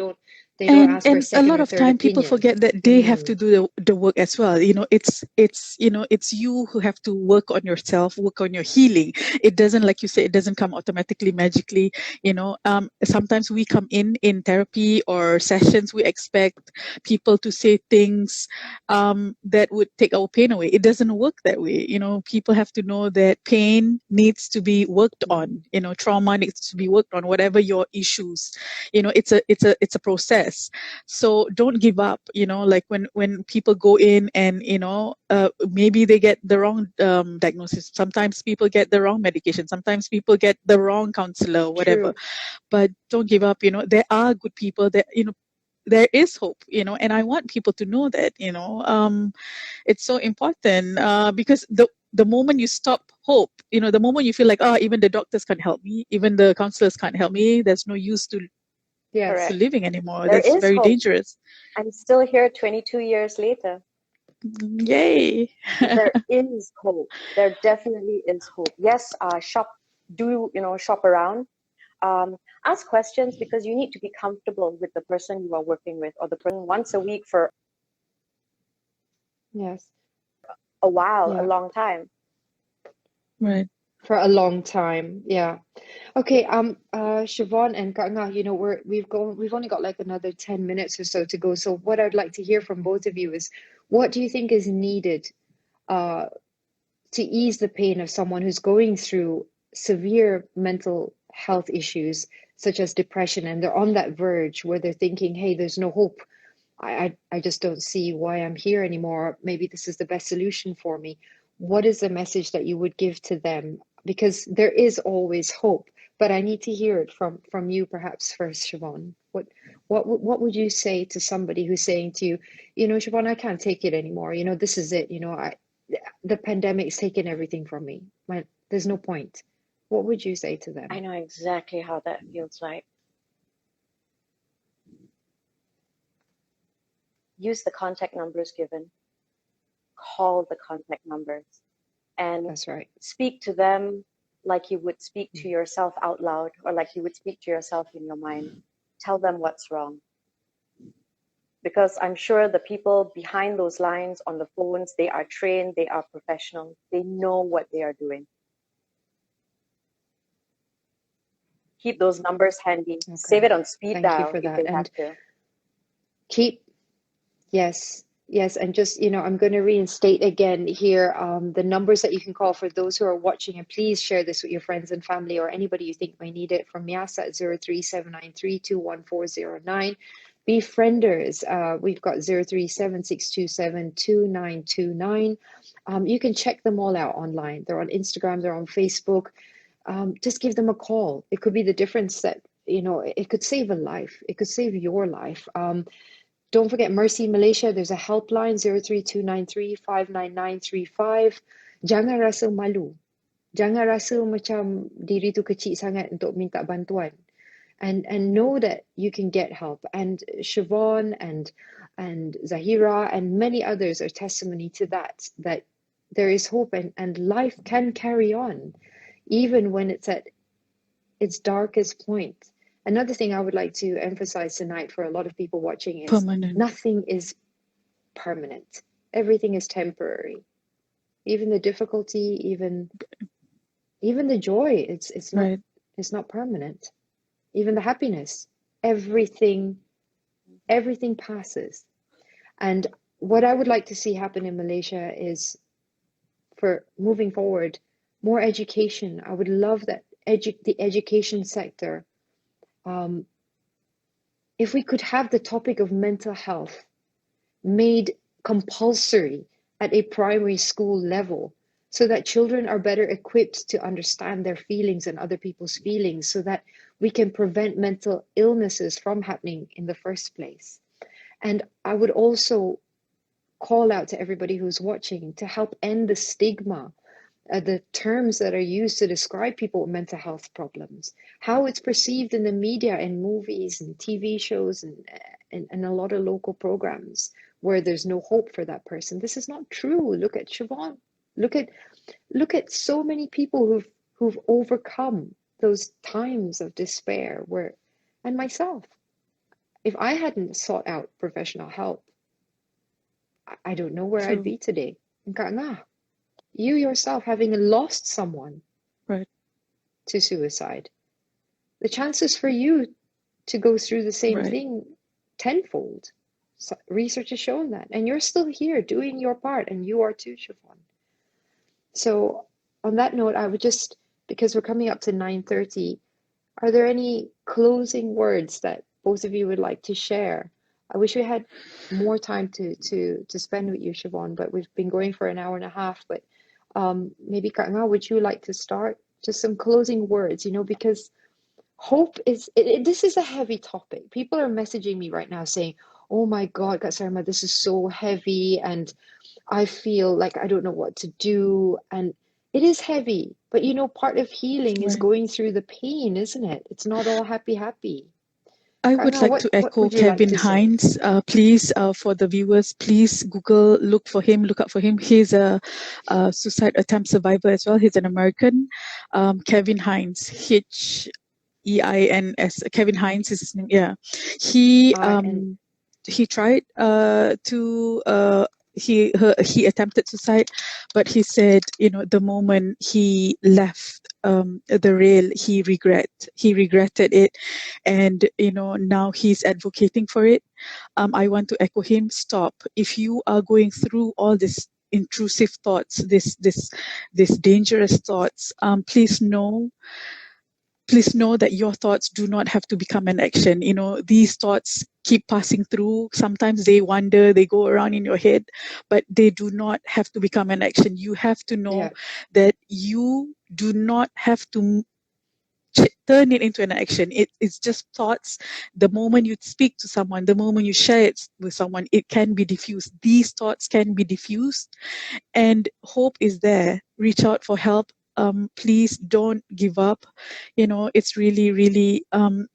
They don't ask for a And a second lot or of third time people opinion. forget that they have to do the work as well. It's you who have to work on yourself, work on your healing. It doesn't, like you say, it doesn't come automatically, magically. Sometimes we come in therapy or sessions, we expect people to say things that would take our pain away. It doesn't work that way. People have to know that pain needs to be worked on. Trauma needs to be worked on. Whatever your issues, it's a process. So don't give up. Like when people go in and maybe they get the wrong diagnosis. Sometimes people get the wrong medication. Sometimes people get the wrong counselor, whatever. True. But don't give up. There are good people that there is hope, and I want people to know that, it's so important, because the moment you stop hope, the moment you feel like, oh, even the doctors can't help me, even the counselors can't help me, there's no use to Yes. Correct. living anymore. There That's is very hope. dangerous. I'm still here 22 years later. Yay. There is hope. There definitely is hope. Yes, shop around. Ask questions, because you need to be comfortable with the person you are working with, or the person once a week for Yes. a while, a Yeah. long time. Right. For a long time. Yeah. Okay, Siobhan and Kak Ngah, we've only got like another 10 minutes or so to go. So what I'd like to hear from both of you is, what do you think is needed uh to ease the pain of someone who's going through severe mental health issues such as depression, and they're on that verge where they're thinking, hey, there's no hope. I just don't see why I'm here anymore. Maybe this is the best solution for me. What is the message that you would give to them? Because there is always hope, but I need to hear it from you perhaps first, Siobhan. What would you say to somebody who's saying to you, Siobhan, I can't take it anymore. This is it. The pandemic's taken everything from me. There's no point. What would you say to I them? know exactly how that feels like. Use the contact numbers given. Call the contact numbers and That's right. speak to them like you would speak to yourself out loud, or like you would speak to yourself in your mind. Tell them what's wrong. Because I'm sure the people behind those lines on the phones, they are trained, they are professional, they know what they are doing. Keep those numbers handy. Okay. Save it on speed Thank you dial for if that. they have And to. yes, yes, and just, I'm going to reinstate again here the numbers that you can call for those who are watching, and please share this with your friends and family or anybody you think may need it. From Miasa at 0379321409. Befrienders, we've got 0376272929. You can check them all out online. They're on Instagram, they're on Facebook. Just give them a call. It could be the difference that, it could save a life. It could save your life. Don't forget Mercy Malaysia. There's a helpline 0329359935. Jangan rasa malu. Jangan rasa macam diri tu kecil sangat untuk minta bantuan. And know that you can get help. And Siobhan and Zahira and many others are testimony to that there is hope, and life can carry on even when it's at its darkest point. Another thing I would like to emphasize tonight for a lot of people watching is Permanent. nothing is permanent. Everything is temporary. Even the difficulty, even the joy, it's not Right. it's not permanent. Even the happiness, everything passes. And what I would like to see happen in Malaysia is, for moving forward, more education. I would love that the education sector, if we could have the topic of mental health made compulsory at a primary school level, so that children are better equipped to understand their feelings and other people's feelings, so that we can prevent mental illnesses from happening in the first place. And I would also call out to everybody who's watching to help end the stigma, the terms that are used to describe people with mental health problems, how it's perceived in the media and movies and TV shows and a lot of local programs where there's no hope for that person. This is not true. Look at Siobhan. Look at so many people who've overcome those times of despair, and myself. If I hadn't sought out professional help, I don't know where I'd True. be today. Kak Ngah, you yourself having lost someone Right. to suicide, the chances for you to go through the same Right. thing tenfold. So research has shown that. And you're still here doing your part, and you are too, Siobhan. So on that note, I would just, because we're coming up to 9:30, are there any closing words that both of you would like to share? I wish we had more time to spend with you, Siobhan, but we've been going for an hour and a half. But maybe Kak Ngah, would you like to start? Just some closing words, because hope is, this is a heavy topic. People are messaging me right now saying, oh my God, Kak Sarma, this is so heavy, and I feel like I don't know what to do. And it is heavy, but part of healing is Right. going through the pain, isn't it? It's not all happy, happy. I Kak would Ngah, like what to what echo would you like Kevin to say? Hines. Please, for the viewers, please Google, look for him, look up for him. He's a suicide attempt survivor as well. He's an American. Kevin Hines, Heins. Kevin Hines is his name. Yeah, he And he tried to he attempted suicide, but he said, the moment he left the rail, he regretted it, and now he's advocating for it. I want to echo him. Stop. If you are going through all this intrusive thoughts, this dangerous thoughts, please know that your thoughts do not have to become an action. These thoughts keep passing through. Sometimes they wander, they go around in your head, but they do not have to become an action. You have to know yeah, that you do not have to turn it into an action. It's just thoughts. The moment you speak to someone, the moment you share it with someone, it can be diffused. These thoughts can be diffused, and hope is there. Reach out for help. Please don't give up. It's really, really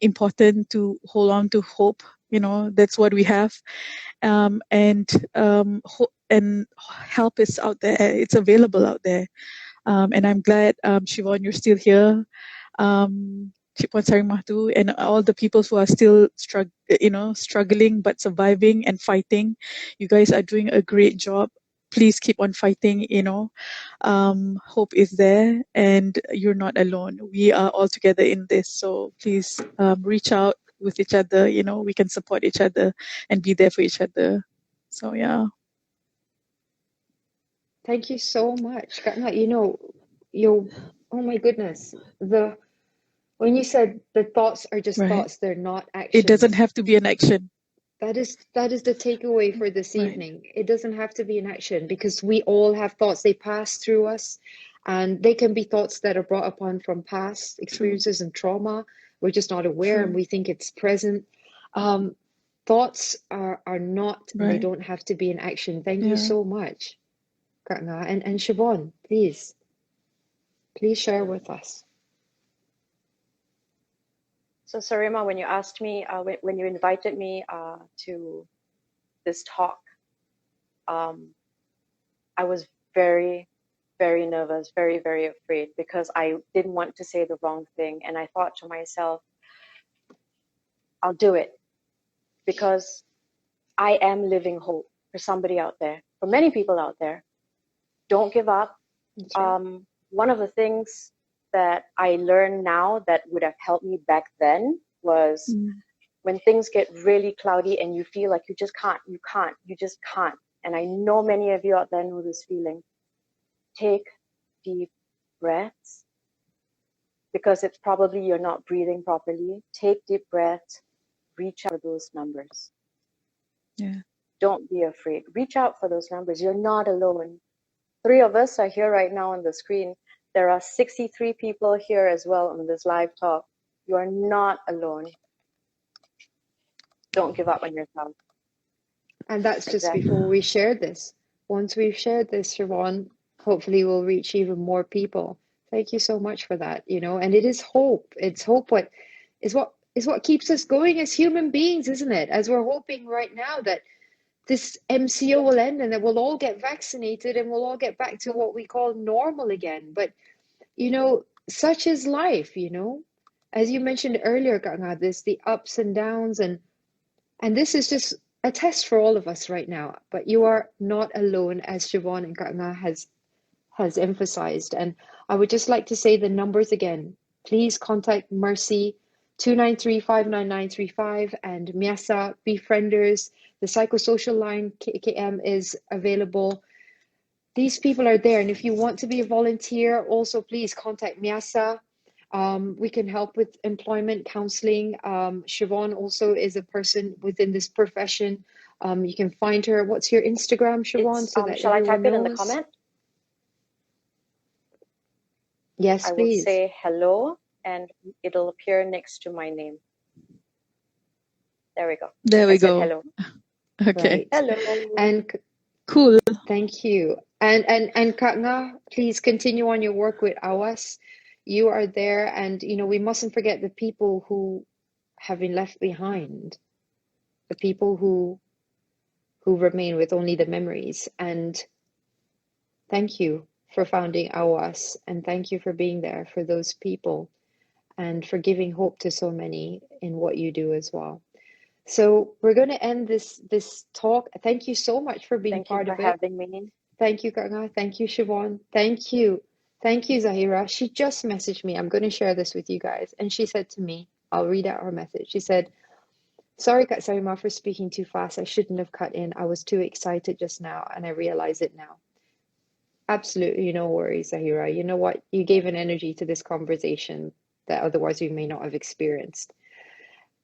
important to hold on to hope. That's what we have. And help is out there. It's available out there. And I'm glad, Siobhan, you're still here. Cipuan Sarimah and all the people who are still struggling but surviving and fighting. You guys are doing a great job. Please keep on fighting. Hope is there, and you're not alone. We are all together in this. So please reach out with each other. We can support each other and be there for each other. So yeah. thank you so much, Kak Ngah. Oh my goodness, when you said the thoughts are just Right. thoughts, they're not It doesn't actions. have to be an action. That is the takeaway for this Right. evening. It doesn't have to be an action, because we all have thoughts. They pass through us, and they can be thoughts that are brought upon from past True. experiences and trauma. We're just not aware, and True. we think it's present. Um, Thoughts are not, and they Right. don't have to be an action. Thank you Yeah. so much, Kak Ngah. And Siobhan, please share with us. So Sarima, when you asked me, when you invited me to this talk, I was very, very nervous, very, very afraid, because I didn't want to say the wrong thing. And I thought to myself, I'll do it, because I am living hope for somebody out there, for many people out there. Don't give up. That's right. One of the things that I learned now that would have helped me back then was when things get really cloudy and you feel like you just can't. And I know many of you out there know this feeling. Take deep breaths, because it's probably you're not breathing properly. Take deep breaths, reach out for those numbers. Yeah. Don't be afraid. Reach out for those numbers. You're not alone. 3 of us are here right now on the screen. There are 63 people here as well on this live talk. You are not alone. Don't give up on yourself. And that's just Exactly. before we share this. Once we've shared this, Siobhan, hopefully we'll reach even more people. Thank you so much for that. And it is hope. It's hope what keeps us going as human beings, isn't it? As we're hoping right now that this MCO will end and that we'll all get vaccinated and we'll all get back to what we call normal again. But such is life, As you mentioned earlier, Kak Ngah, this the ups and downs, and And this is just a test for all of us right now. But you are not alone, as Siobhan and Kak Nga has emphasized. And I would just like to say the numbers again. Please contact Mercy 293-59935 and Miasa Befrienders. The psychosocial line KKM is available. These people are there, and if you want to be a volunteer, also please contact Miasa. We can help with employment counseling. Siobhan also is a person within this profession. You can find her. What's your Instagram, Siobhan, It's so that shall I everyone type it in the knows? comment? Yes, I will please. say hello and it'll appear next to my name. There we go. There I we said go. hello. Okay. Right. Hello. And Cool. thank you. And Kak Nga, please continue on your work with AWAS. You are there, and we mustn't forget the people who have been left behind, the people who remain with only the memories. And thank you for founding AWAS, and thank you for being there for those people and for giving hope to so many in what you do as well. So we're going to end this talk. Thank you so much for being Thank you part for of it. having me. Thank you, Kanga. Thank you, Siobhan. Thank you. Thank you, Zahira. She just messaged me. I'm going to share this with you guys. And she said to me, I'll read out her message. She said, sorry, Kak Sarima, for speaking too fast. I shouldn't have cut in. I was too excited just now, and I realize it now. Absolutely no worries, Zahira. You know what? You gave an energy to this conversation that otherwise we may not have experienced.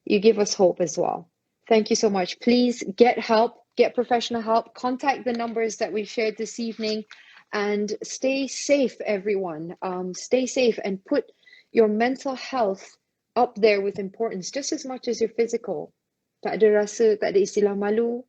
You give us hope as well. Thank you so much. Please get help, get professional help, contact the numbers that we shared this evening, and stay safe, everyone. Stay safe and put your mental health up there with importance just as much as your physical. Tak ada rasa, tak ada istilah malu.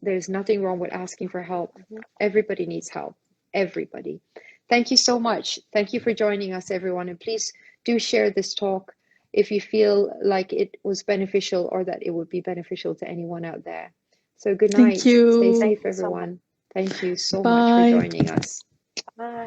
There's nothing wrong with asking for help. Everybody needs help. Everybody. Thank you so much. Thank you for joining us, everyone. And please do share this talk if you feel like it was beneficial or that it would be beneficial to anyone out there. So good night. Thank you. Stay safe, Thank you so much. everyone. Thank you so much for Bye. joining us. Bye.